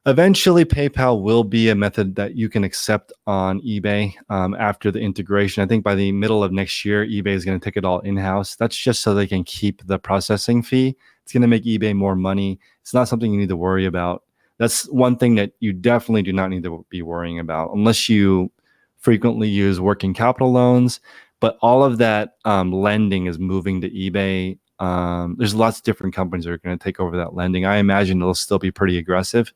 Eventually, PayPal will be a method that you can accept on eBay after the integration. I think by the middle of next year, eBay is going to take it all in-house. That's just so they can keep the processing fee. It's going to make eBay more money. It's not something you need to worry about. That's one thing that you definitely do not need to be worrying about unless you frequently use working capital loans. But all of that lending is moving to eBay. There's lots of different companies that are going to take over that lending. I imagine it'll still be pretty aggressive.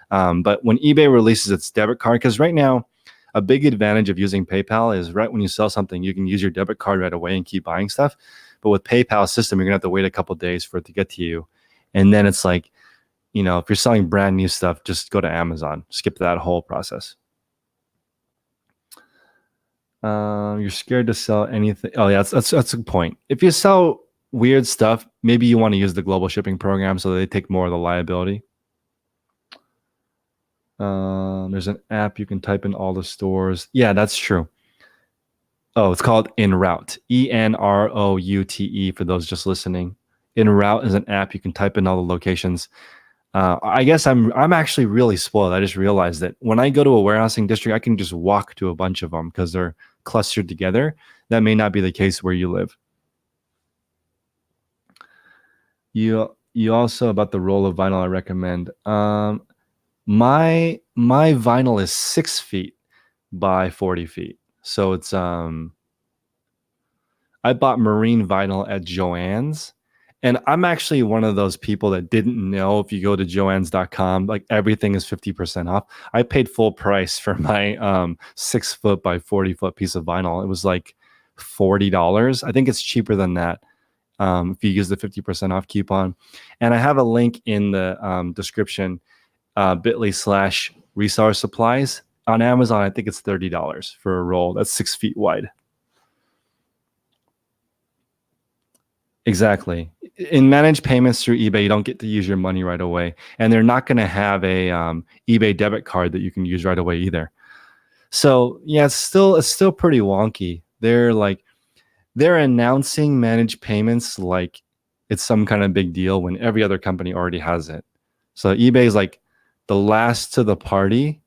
But when eBay releases its debit card, because right now, a big advantage of using PayPal is right when you sell something, you can use your debit card right away and keep buying stuff. But with PayPal system, you're gonna have to wait a couple of days for it to get to you. And then it's like, if you're selling brand new stuff, just go to Amazon, skip that whole process. You're scared to sell anything. Oh yeah, that's a good point. If you sell weird stuff, maybe you want to use the global shipping program so they take more of the liability. There's an app you can type in all the stores. Yeah, that's true. Oh, it's called Enroute. Enroute for those just listening. Enroute is an app you can type in all the locations. I guess I'm actually really spoiled. I just realized that when I go to a warehousing district, I can just walk to a bunch of them because they're clustered together. That may not be the case where you live. You also about the roll of vinyl I recommend. My vinyl is 6 feet by 40 feet. So it's I bought marine vinyl at Joann's. And I'm actually one of those people that didn't know if you go to joanns.com, like everything is 50% off. I paid full price for my 6 foot by 40 foot piece of vinyl. It was like $40. I think it's cheaper than that if you use the 50% off coupon. And I have a link in the description, bit.ly/reseller supplies. On Amazon, I think it's $30 for a roll. That's 6 feet wide. Exactly. In managed payments through eBay, you don't get to use your money right away, and they're not going to have a eBay debit card that you can use right away either. So yeah, it's still pretty wonky. They're announcing managed payments like it's some kind of big deal when every other company already has it. So eBay is like the last to the party,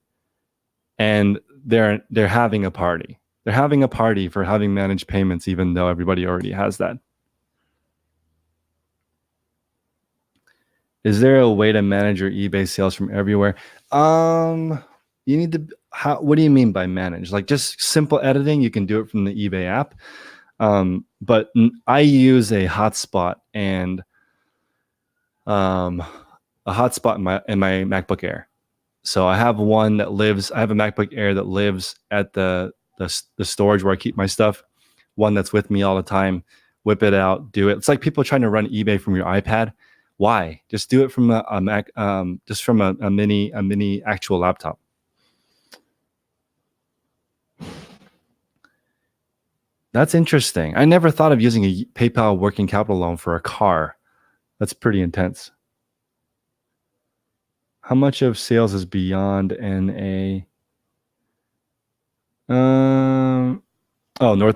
and they're having a party. They're having a party for having managed payments, even though everybody already has that. Is there a way to manage your eBay sales from everywhere? You need to. What do you mean by manage? Like just simple editing? You can do it from the eBay app. But I use a hotspot and a hotspot in my MacBook Air. So I have one that lives. I have a MacBook Air that lives at the storage where I keep my stuff. One that's with me all the time. Whip it out, do it. It's like people trying to run eBay from your iPad. Why? Just do it from a Mac, just from a mini actual laptop. That's interesting. I never thought of using a PayPal working capital loan for a car. That's pretty intense. How much of sales is beyond NA? North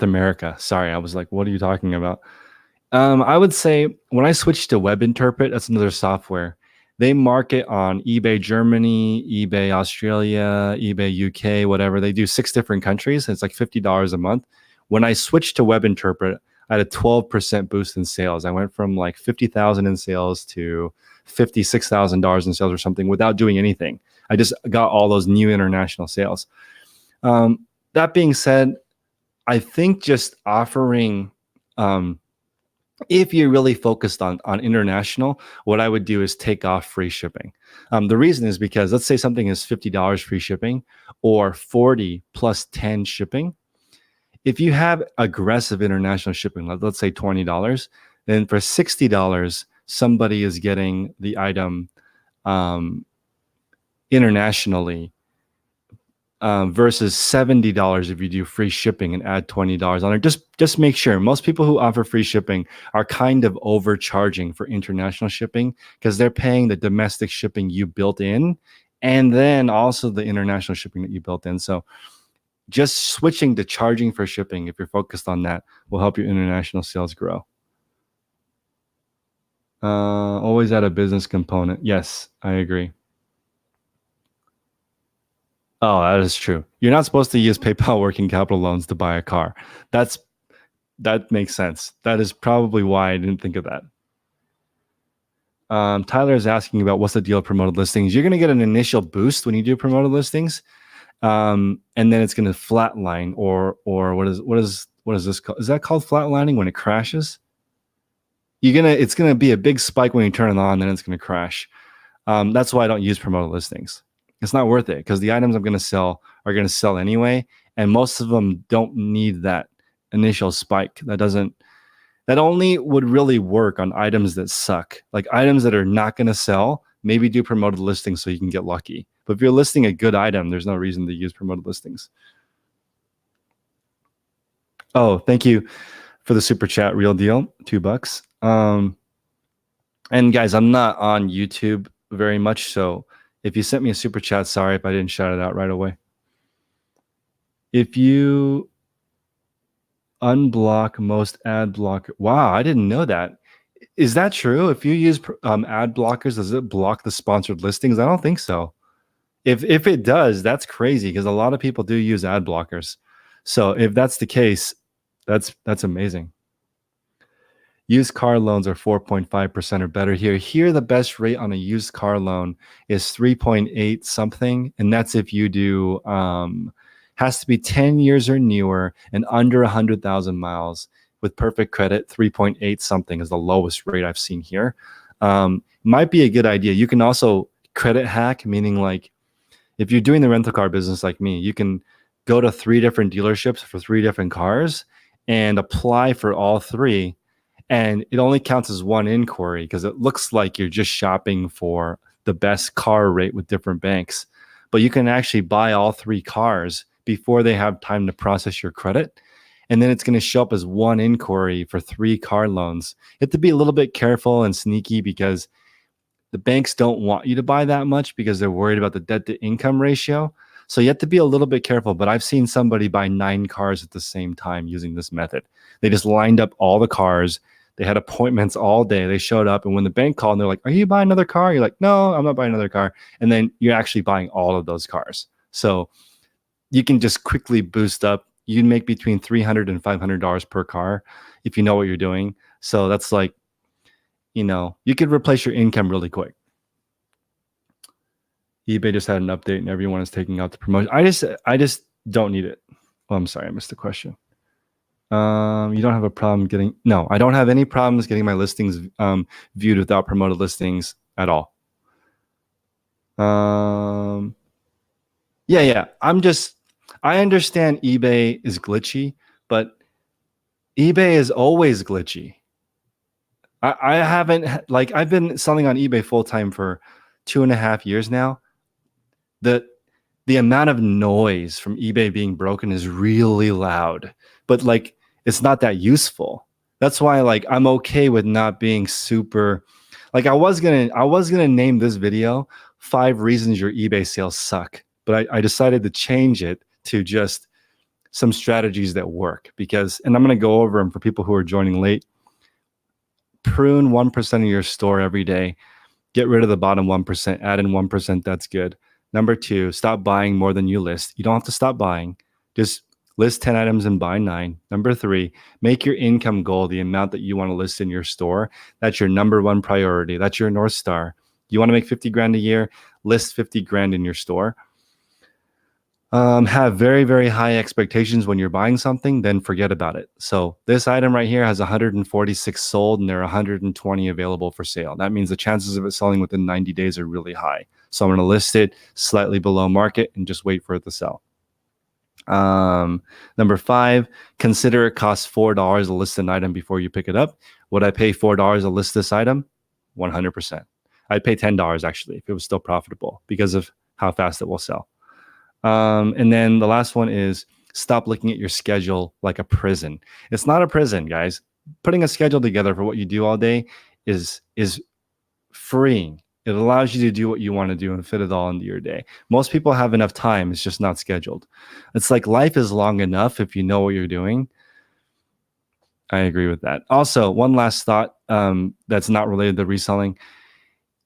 America. Sorry, I was like, what are you talking about? I would say when I switched to Web Interpret, that's another software. They market on eBay Germany, eBay Australia, eBay UK, whatever. They do 6 different countries. It's like $50 a month. When I switched to Web Interpret, I had a 12% boost in sales. I went from like 50,000 in sales to $56,000 in sales or something without doing anything. I just got all those new international sales. That being said, I think just offering, if you're really focused on international, what I would do is take off free shipping. The reason is because let's say something is $50 free shipping or 40 plus 10 shipping. If you have aggressive international shipping, let's say $20, then for $60, somebody is getting the item um, internationally, versus $70 if you do free shipping and add $20 on it. Just make sure. Most people who offer free shipping are kind of overcharging for international shipping because they're paying the domestic shipping you built in and then also the international shipping that you built in. So just switching to charging for shipping, if you're focused on that, will help your international sales grow. Always add a business component. Yes, I agree. Oh, that is true. You're not supposed to use PayPal working capital loans to buy a car. That's that makes sense. That is probably why I didn't think of that. Tyler is asking about what's the deal with promoted listings. You're going to get an initial boost when you do promoted listings, and then it's going to flatline, or what is this called? Is that called flatlining when it crashes? It's gonna be a big spike when you turn it on, then it's gonna crash. That's why I don't use promoted listings. It's not worth it because the items I'm gonna sell are gonna sell anyway, and most of them don't need that initial spike. That only would really work on items that suck, like items that are not gonna sell. Maybe do promoted listings so you can get lucky. But if you're listing a good item, there's no reason to use promoted listings. Oh, thank you for the super chat. Real deal, $2. And guys, I'm not on YouTube very much, so if you sent me a super chat, sorry if I didn't shout it out right away. If you unblock most ad blocker, wow, I didn't know that. Is that true? If you use ad blockers, does it block the sponsored listings? I don't think so. If it does, that's crazy because a lot of people do use ad blockers. So if that's the case, that's amazing. Used car loans are 4.5% or better here. Here, the best rate on a used car loan is 3.8 something. And that's if you do, has to be 10 years or newer and under 100,000 miles with perfect credit. 3.8 something is the lowest rate I've seen here. Might be a good idea. You can also credit hack, meaning like if you're doing the rental car business like me, you can go to 3 different dealerships for 3 different cars and apply for all 3. And it only counts as one inquiry because it looks like you're just shopping for the best car rate with different banks. But you can actually buy all 3 cars before they have time to process your credit. And then it's going to show up as one inquiry for 3 car loans. You have to be a little bit careful and sneaky because the banks don't want you to buy that much because they're worried about the debt to income ratio. So you have to be a little bit careful. But I've seen somebody buy 9 cars at the same time using this method. They just lined up all the cars. They had appointments all day. They showed up, and when the bank called, they're like, "Are you buying another car?" You're like, "No, I'm not buying another car." And then you're actually buying all of those cars. So you can just quickly boost up. You can make between $300 and $500 per car if you know what you're doing. So that's like, you could replace your income really quick. eBay just had an update, and everyone is taking out the promotion. I just don't need it. Oh, I'm sorry, I missed the question. You don't have a problem getting, no, I don't have any problems getting my listings viewed without promoted listings at all. Yeah. I understand eBay is glitchy, but eBay is always glitchy. I haven't, like, I've been selling on eBay full time for 2.5 years now. The amount of noise from eBay being broken is really loud, but like it's not that useful. That's why like I'm okay with not being super, like I was gonna name this video 5 reasons your eBay sales suck, but I decided to change it to just some strategies that work because, and I'm gonna go over them for people who are joining late. Prune 1% of your store every day. Get rid of the bottom 1%, add in 1%. That's good. Number 2, stop buying more than you list. You don't have to stop buying. Just list 10 items and buy 9. Number 3, make your income goal the amount that you want to list in your store. That's your number 1 priority. That's your North Star. You want to make 50 grand a year, list 50 grand in your store. Have very, very high expectations when you're buying something, then forget about it. So this item right here has 146 sold and there are 120 available for sale. That means the chances of it selling within 90 days are really high. So I'm going to list it slightly below market and just wait for it to sell. Number five, consider it costs $4 to list an item before you pick it up. Would I pay $4 to list this item? 100%. I'd pay $10 actually if it was still profitable because of how fast it will sell. And then the last one is stop looking at your schedule like a prison. It's not a prison, guys. Putting a schedule together for what you do all day is freeing. It allows you to do what you want to do and fit it all into your day. Most people have enough time, it's just not scheduled. It's like life is long enough if you know what you're doing. I agree with that. Also, one last thought that's not related to reselling.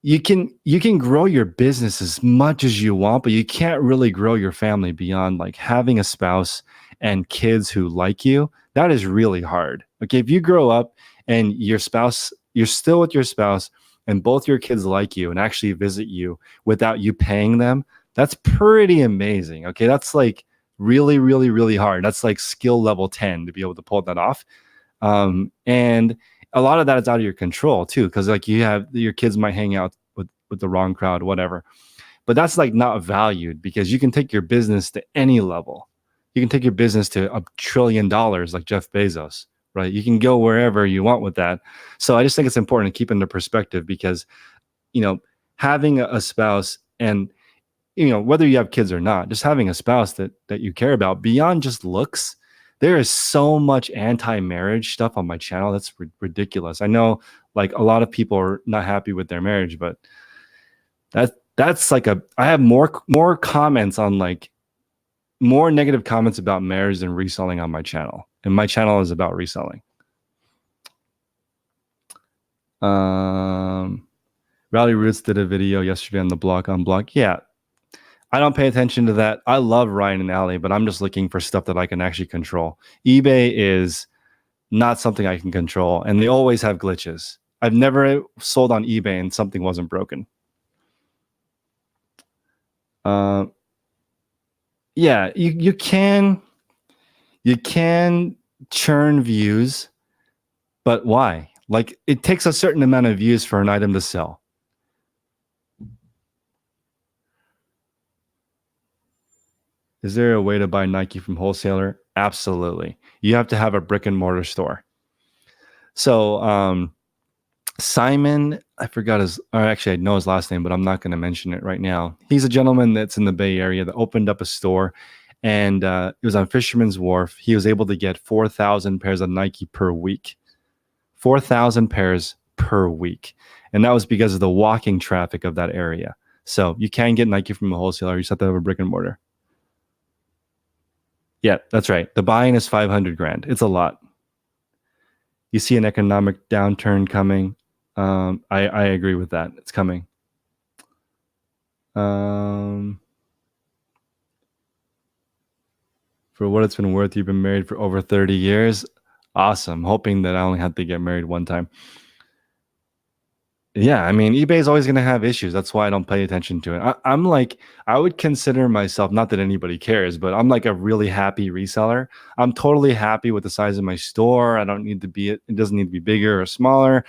You can grow your business as much as you want, but you can't really grow your family beyond like having a spouse and kids who like you. That is really hard. Okay, if you grow up and your spouse, you're still with your spouse and both your kids like you and actually visit you without you paying them, that's pretty amazing. Okay, that's like really, really, really hard. That's like skill level 10 to be able to pull that off. And a lot of that is out of your control too, because like you have your kids might hang out with the wrong crowd, whatever. But that's like not valued because you can take your business to any level. You can take your business to $1 trillion like Jeff Bezos, right? You can go wherever you want with that. So I just think it's important to keep into perspective because, you know, having a spouse and whether you have kids or not, just having a spouse that you care about beyond just looks, there is so much anti-marriage stuff on my channel that's ridiculous. I know like a lot of people are not happy with their marriage, but that's like I have more comments on like more negative comments about marriage than reselling on my channel, and my channel is about reselling. Rally Roots did a video yesterday on the block on block. Yeah, I don't pay attention to that. I love Ryan and Allie, but I'm just looking for stuff that I can actually control. eBay is not something I can control, and they always have glitches. I've never sold on eBay and something wasn't broken. Yeah, you can churn views, but why? Like it takes a certain amount of views for an item to sell. Is there a way to buy Nike from wholesaler? Absolutely. You have to have a brick and mortar store. So Simon, I forgot or actually I know his last name, but I'm not going to mention it right now. He's a gentleman that's in the Bay Area that opened up a store, and it was on Fisherman's Wharf. He was able to get 4,000 pairs of Nike per week. 4,000 pairs per week. And that was because of the walking traffic of that area. So you can get Nike from a wholesaler. You just have to have a brick and mortar. Yeah, that's right. The buy-in is 500 grand. It's a lot. You see an economic downturn coming. I agree with that. It's coming. For what it's been worth, you've been married for over 30 years. Awesome. Hoping that I only had to get married one time. Yeah, I mean, eBay is always going to have issues. That's why I don't pay attention to it. I'm like, I would consider myself, not that anybody cares, but I'm like a really happy reseller. I'm totally happy with the size of my store. I don't need to be, it doesn't need to be bigger or smaller.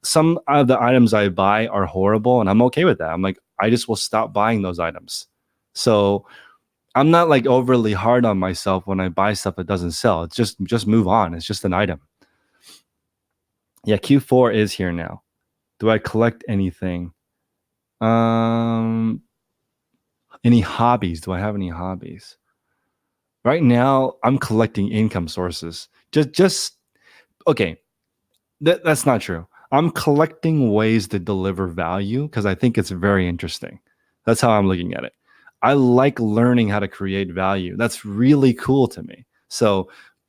Some of the items I buy are horrible and I'm okay with that. I'm like, I just will stop buying those items. So I'm not like overly hard on myself when I buy stuff that doesn't sell. It's just move on. It's just an item. Yeah, Q4 is here now. Do I collect anything? Any hobbies? Do I have any hobbies? Right now, I'm collecting income sources. Just okay. That's not true. I'm collecting ways to deliver value because I think it's very interesting. That's how I'm looking at it. I like learning how to create value. That's really cool to me. So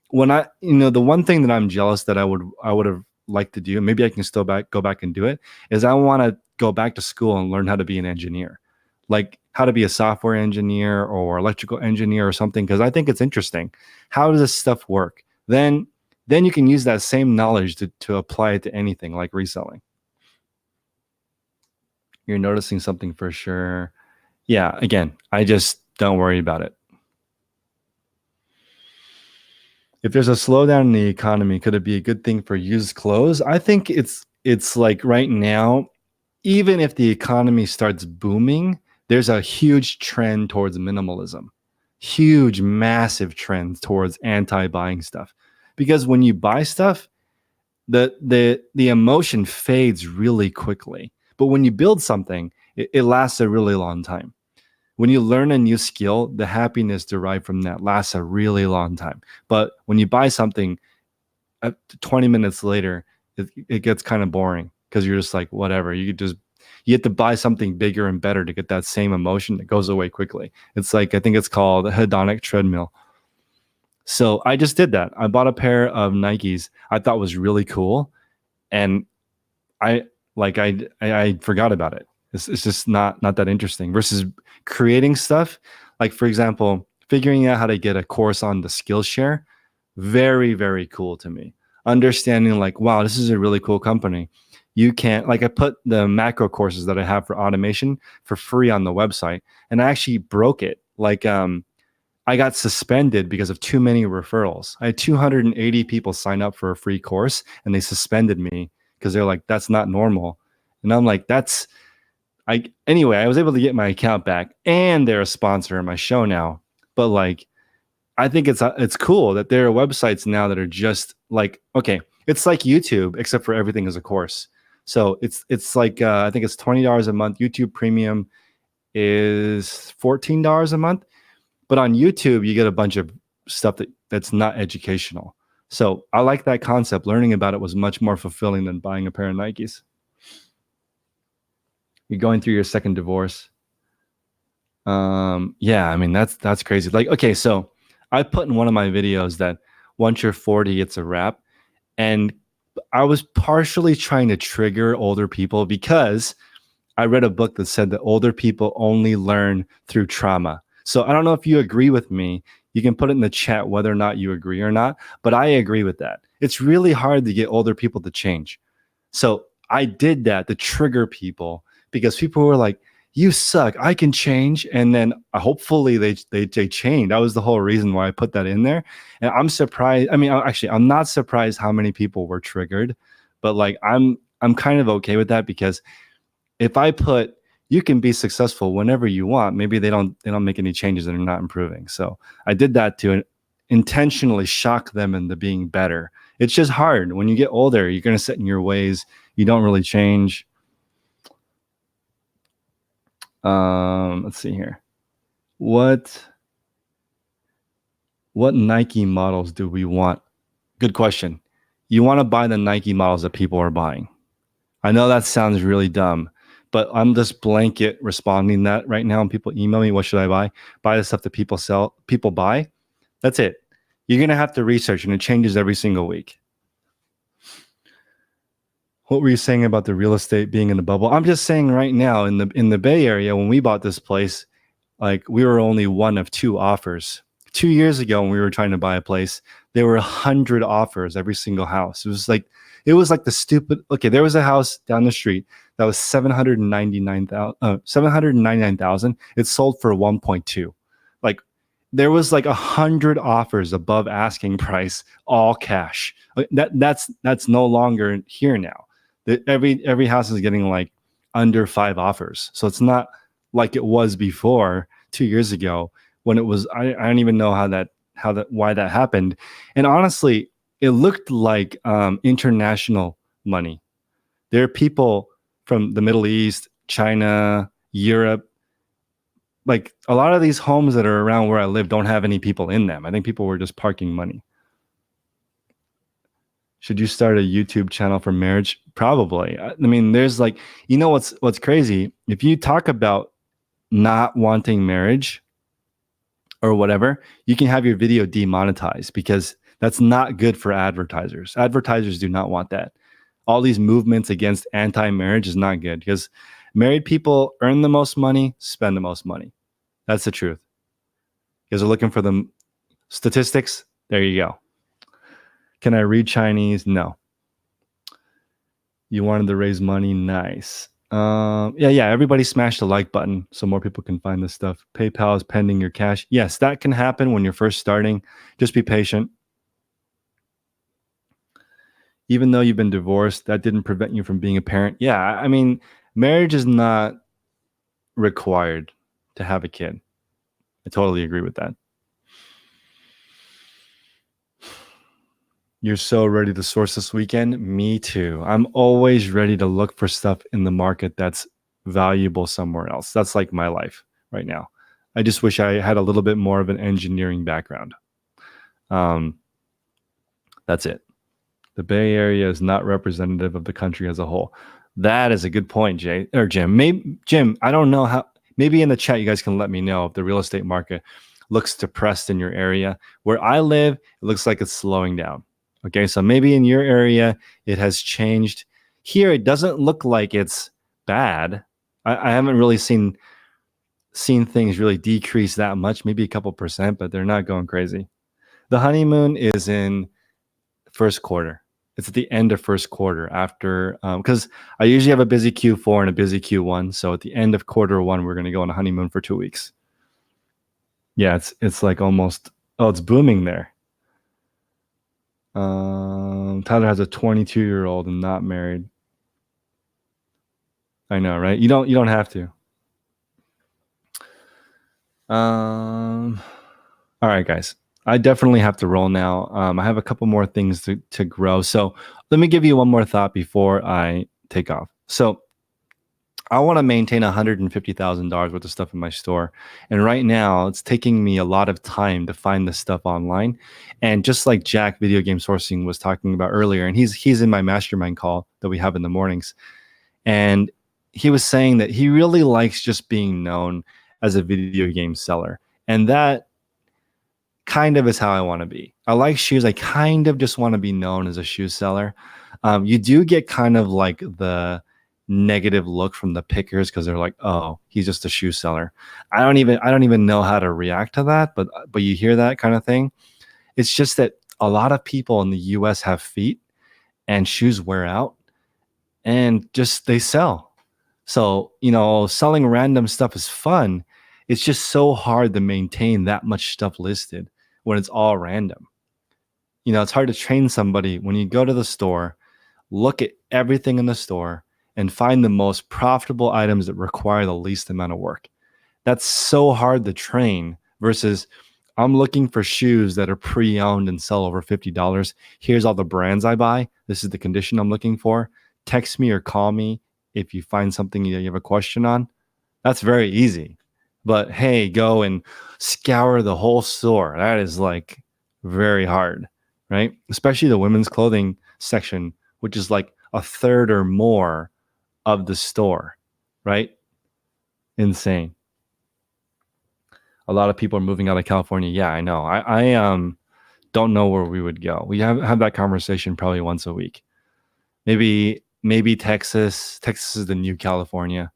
when the one thing that I'm jealous that I would have liked to do, maybe I can still go back and do it, is I want to go back to school and learn how to be an engineer, like how to be a software engineer or electrical engineer or something, because I think it's interesting. How does this stuff work? Then you can use that same knowledge to apply it to anything like reselling. You're noticing something for sure. Yeah, again, I just Don't worry about it. If there's a slowdown in the economy, could it be a good thing for used clothes? I think it's like right now, even if the economy starts booming, there's a huge trend towards minimalism. Huge, massive trend towards anti-buying stuff. Because when you buy stuff, the emotion fades really quickly. But when you build something, it lasts a really long time. When you learn a new skill, the happiness derived from that lasts a really long time. But when you buy something, 20 minutes later, it gets kind of boring because you're just like, whatever. You have to buy something bigger and better to get that same emotion that goes away quickly. It's like, I think it's called a hedonic treadmill. So I just did that. I bought a pair of Nikes I thought was really cool. And I I forgot about it. It's just not that interesting versus creating stuff. Like for example, figuring out how to get a course on the Skillshare, very very cool to me. Understanding like, wow, this is a really cool company. You can't like I put the macro courses that I have for automation for free on the website, and I actually broke it. Like I got suspended because of too many referrals. I had 280 people sign up for a free course and they suspended me because they're like, that's not normal. And I'm like, anyway, I was able to get my account back and they're a sponsor of my show now. But like, I think it's cool that there are websites now that are just like, okay, it's like YouTube, except for everything is a course. So it's like, I think it's $20 a month. YouTube Premium is $14 a month. But on YouTube, you get a bunch of stuff that's not educational. So I like that concept. Learning about it was much more fulfilling than buying a pair of Nikes. You're going through your second divorce. Yeah, I mean that's crazy. Like, okay, so I put in one of my videos that once you're 40, it's a wrap. And I was partially trying to trigger older people because I read a book that said that older people only learn through trauma. So I don't know if you agree with me. You can put it in the chat whether or not you agree or not, but I agree with that. It's really hard to get older people to change. So I did that to trigger people because people were like, "You suck. I can change." And then hopefully they change. That was the whole reason why I put that in there. And I'm surprised. I mean, actually, I'm not surprised how many people were triggered, but like I'm kind of okay with that because if I put you can be successful whenever you want, maybe they don't make any changes and they're not improving. So I did that to intentionally shock them into being better. It's just hard. When you get older, you're going to sit in your ways. You don't really change. Let's see here. What Nike models do we want? Good question. You want to buy the Nike models that people are buying. I know that sounds really dumb, but I'm just blanket responding that right now. And people email me, what should I buy? Buy the stuff that people buy. That's it. You're gonna have to research, and it changes every single week. What were you saying about the real estate being in the bubble? I'm just saying right now in the Bay Area, when we bought this place, like we were only one of two offers. 2 years ago, when we were trying to buy a place, there were 100 offers every single house. It was like the stupid. Okay, there was a house down the street that was 799,000. It sold for 1.2. Like there was like 100 offers above asking price, all cash. That's no longer here now. Every house is getting like under five offers. So it's not like it was before 2 years ago when it was. I don't even know why that happened. And honestly, it looked like international money. There are people from the Middle East, China, Europe. Like a lot of these homes that are around where I live don't have any people in them. I think people were just parking money. Should you start a YouTube channel for marriage? Probably. I mean, there's like, what's crazy? If you talk about not wanting marriage or whatever, you can have your video demonetized because that's not good for advertisers. Advertisers do not want that. All these movements against anti-marriage is not good because married people earn the most money, spend the most money. That's the truth. You guys are looking for the statistics? There you go. Can I read Chinese? No. You wanted to raise money? Nice. Yeah. Everybody smash the like button so more people can find this stuff. PayPal is pending your cash. Yes, that can happen when you're first starting. Just be patient. Even though you've been divorced, that didn't prevent you from being a parent. Yeah, I mean, marriage is not required to have a kid. I totally agree with that. You're so ready to source this weekend? Me too. I'm always ready to look for stuff in the market that's valuable somewhere else. That's like my life right now. I just wish I had a little bit more of an engineering background. Um, that's it. The Bay Area is not representative of the country as a whole. That is a good point, Jay or Jim. Maybe Jim, I don't know how. Maybe in the chat, you guys can let me know if the real estate market looks depressed in your area. Where I live, it looks like it's slowing down. Okay, so maybe in your area it has changed. Here, it doesn't look like it's bad. I haven't really seen things really decrease that much. Maybe a couple percent, but they're not going crazy. The honeymoon is in first quarter. It's at the end of first quarter after because I usually have a busy Q4 and a busy Q1. So at the end of quarter one, we're going to go on a honeymoon for 2 weeks. Yeah, it's like almost it's booming there. Tyler has a 22-year-old and not married. I know, right? You don't have to. All right, guys. I definitely have to roll now. I have a couple more things to grow. So let me give you one more thought before I take off. So I want to maintain $150,000 worth of stuff in my store. And right now, it's taking me a lot of time to find this stuff online. And just like Jack, Video Game Sourcing, was talking about earlier, and he's in my mastermind call that we have in the mornings. And he was saying that he really likes just being known as a video game seller. And that kind of is how I want to be. I like shoes. I kind of just want to be known as a shoe seller. You do get kind of like the negative look from the pickers because they're like, "Oh, he's just a shoe seller." I don't even know how to react to that, but you hear that kind of thing. It's just that a lot of people in the US have feet and shoes wear out and just they sell. So, selling random stuff is fun. It's just so hard to maintain that much stuff listed when it's all random. It's hard to train somebody when you go to the store, look at everything in the store, and find the most profitable items that require the least amount of work. That's so hard to train versus I'm looking for shoes that are pre-owned and sell over $50. Here's all the brands I buy. This is the condition I'm looking for. Text me or call me if you find something that you have a question on. That's very easy. But hey, go and scour the whole store. That is like very hard, right? Especially the women's clothing section, which is like a third or more of the store, right? Insane. A lot of people are moving out of California. Yeah, I know. I don't know where we would go. We have that conversation probably once a week. Maybe Texas. Texas is the new California.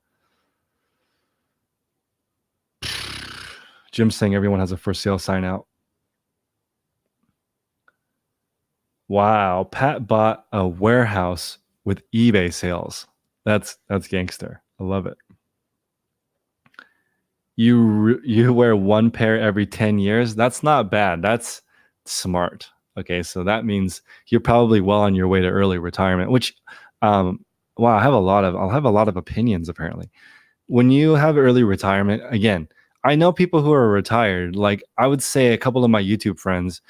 Jim's saying everyone has a for sale sign out. Wow, Pat bought a warehouse with eBay sales. That's gangster. I love it. You wear one pair every 10 years. That's not bad. That's smart. Okay, so that means you're probably well on your way to early retirement, which wow, I'll have a lot of opinions apparently. When you have early retirement, again, I know people who are retired, like I would say a couple of my YouTube friends,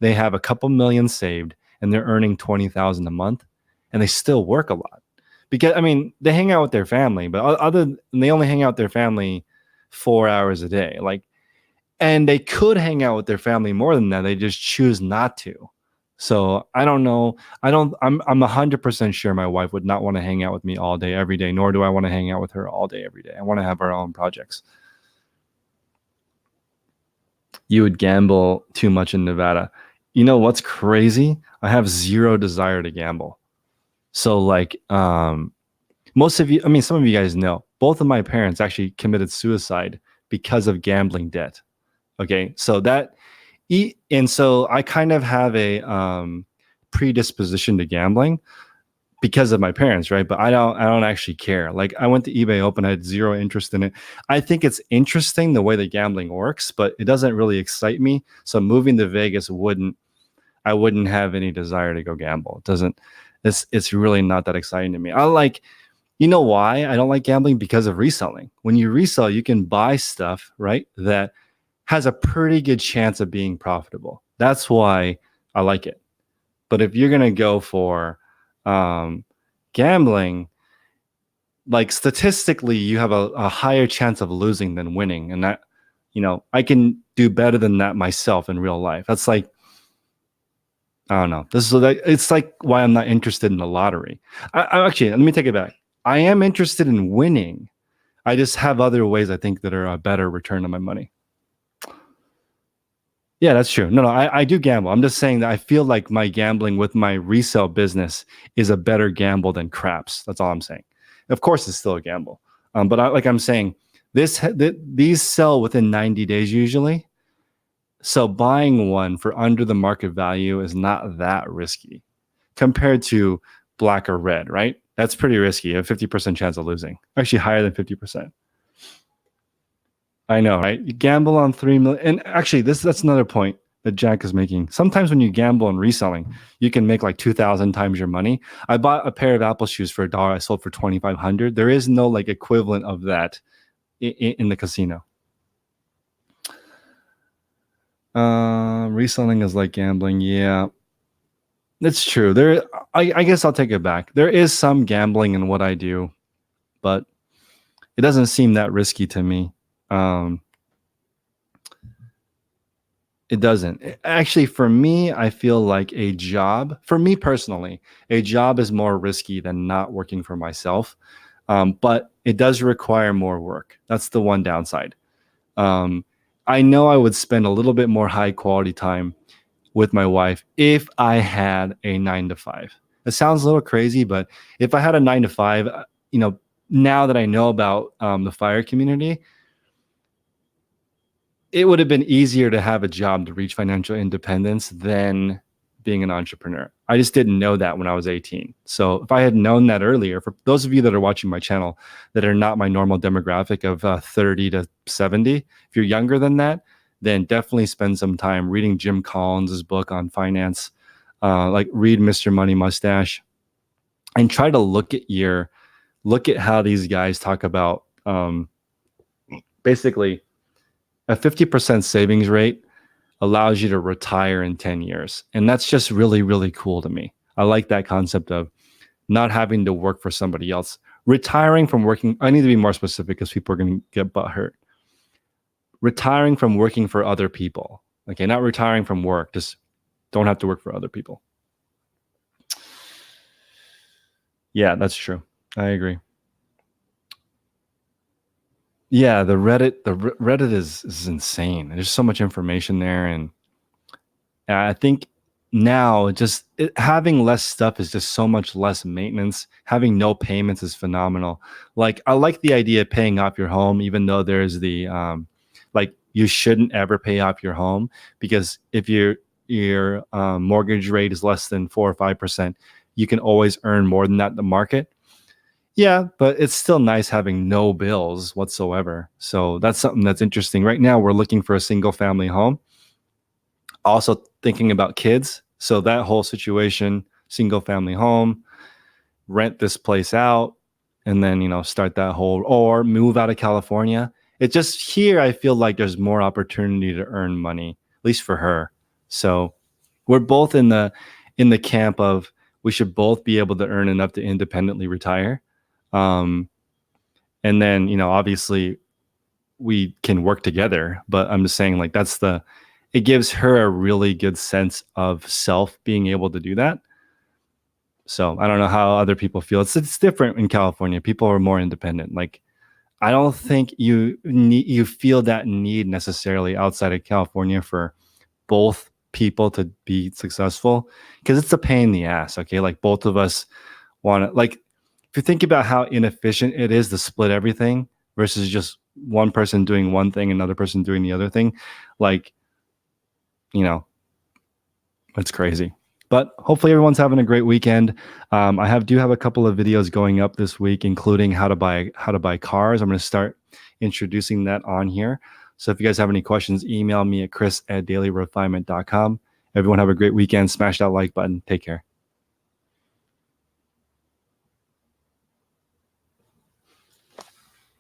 they have a couple million saved and they're earning 20,000 a month and they still work a lot. Because I mean, they hang out with their family, but they only hang out with their family 4 hours a day. Like, and they could hang out with their family more than that. They just choose not to. So I don't know. I'm 100% sure my wife would not want to hang out with me all day, every day, nor do I want to hang out with her all day, every day. I want to have our own projects. You would gamble too much in Nevada. You know what's crazy? I have zero desire to gamble. So like most of you, I mean, some of you guys know, both of my parents actually committed suicide because of gambling debt. Okay. And so I kind of have a predisposition to gambling because of my parents, right? But I don't actually care. Like I went to eBay Open, I had zero interest in it. I think it's interesting the way the gambling works, but it doesn't really excite me. So moving to Vegas I wouldn't have any desire to go gamble. It doesn't it's really not that exciting to me. I like you know why I don't like gambling? Because of reselling. When you resell, you can buy stuff, right? That has a pretty good chance of being profitable. That's why I like it. But if you're gonna go for um, gambling, like statistically, you have a higher chance of losing than winning, and that I can do better than that myself in real life. That's like I don't know. This is like it's like why I'm not interested in the lottery. I actually let me take it back. I am interested in winning. I just have other ways I think that are a better return on my money. Yeah, that's true. No, I do gamble. I'm just saying that I feel like my gambling with my resale business is a better gamble than craps. That's all I'm saying. Of course, it's still a gamble. But like I'm saying, these sell within 90 days usually. So buying one for under the market value is not that risky compared to black or red, right? That's pretty risky. A 50% chance of losing. Actually higher than 50%. I know, right? You gamble on 3 million. And actually, that's another point that Jack is making. Sometimes when you gamble on reselling, you can make like 2,000 times your money. I bought a pair of Apple shoes for $1. I sold for 2,500. There is no like equivalent of that in the casino. Reselling is like gambling. Yeah, it's true. I guess I'll take it back. There is some gambling in what I do, but it doesn't seem that risky to me. Um, It doesn't. Actually, for me, I feel like a job, for me personally, a job is more risky than not working for myself. But it does require more work. That's the one downside. Um, I know I would spend a little bit more high quality time with my wife if I had a 9 to 5. It sounds a little crazy, but if I had a 9 to 5, now that I know about the fire community, it would have been easier to have a job to reach financial independence than being an entrepreneur. I just didn't know that when I was 18. So if I had known that earlier, for those of you that are watching my channel that are not my normal demographic of 30 to 70, if you're younger than that, then definitely spend some time reading Jim Collins's book on finance. Like read Mr. Money Mustache and try to look at how these guys talk about basically a 50% savings rate allows you to retire in 10 years. And that's just really, really cool to me. I like that concept of not having to work for somebody else. Retiring from working, I need to be more specific because people are going to get butt hurt. Retiring from working for other people. Okay, not retiring from work, just don't have to work for other people. Yeah, that's true. I agree. Yeah, the Reddit is insane. There's so much information there, and I think now having less stuff is just so much less maintenance. Having no payments is phenomenal. Like I like the idea of paying off your home, even though there's the like you shouldn't ever pay off your home because if your mortgage rate is less than 4 or 5%, you can always earn more than that in the market. Yeah, but it's still nice having no bills whatsoever. So that's something that's interesting. Right now, we're looking for a single family home. Also thinking about kids. So that whole situation, single family home, rent this place out, and then, start that whole or move out of California. It just here, I feel like there's more opportunity to earn money, at least for her. So we're both in the camp of we should both be able to earn enough to independently retire. Um, and then, obviously we can work together, but I'm just saying like it gives her a really good sense of self being able to do that. So I don't know how other people feel. It's different in California. People are more independent. Like I don't think you feel that need necessarily outside of California for both people to be successful because it's a pain in the ass. Okay, like both of us want to like if you think about how inefficient it is to split everything versus just one person doing one thing, another person doing the other thing, like you know, it's crazy. But hopefully everyone's having a great weekend. I do have a couple of videos going up this week, including how to buy cars. I'm going to start introducing that on here. So if you guys have any questions, email me at chris@dailyrefinement.com. Everyone have a great weekend. Smash that like button. Take care.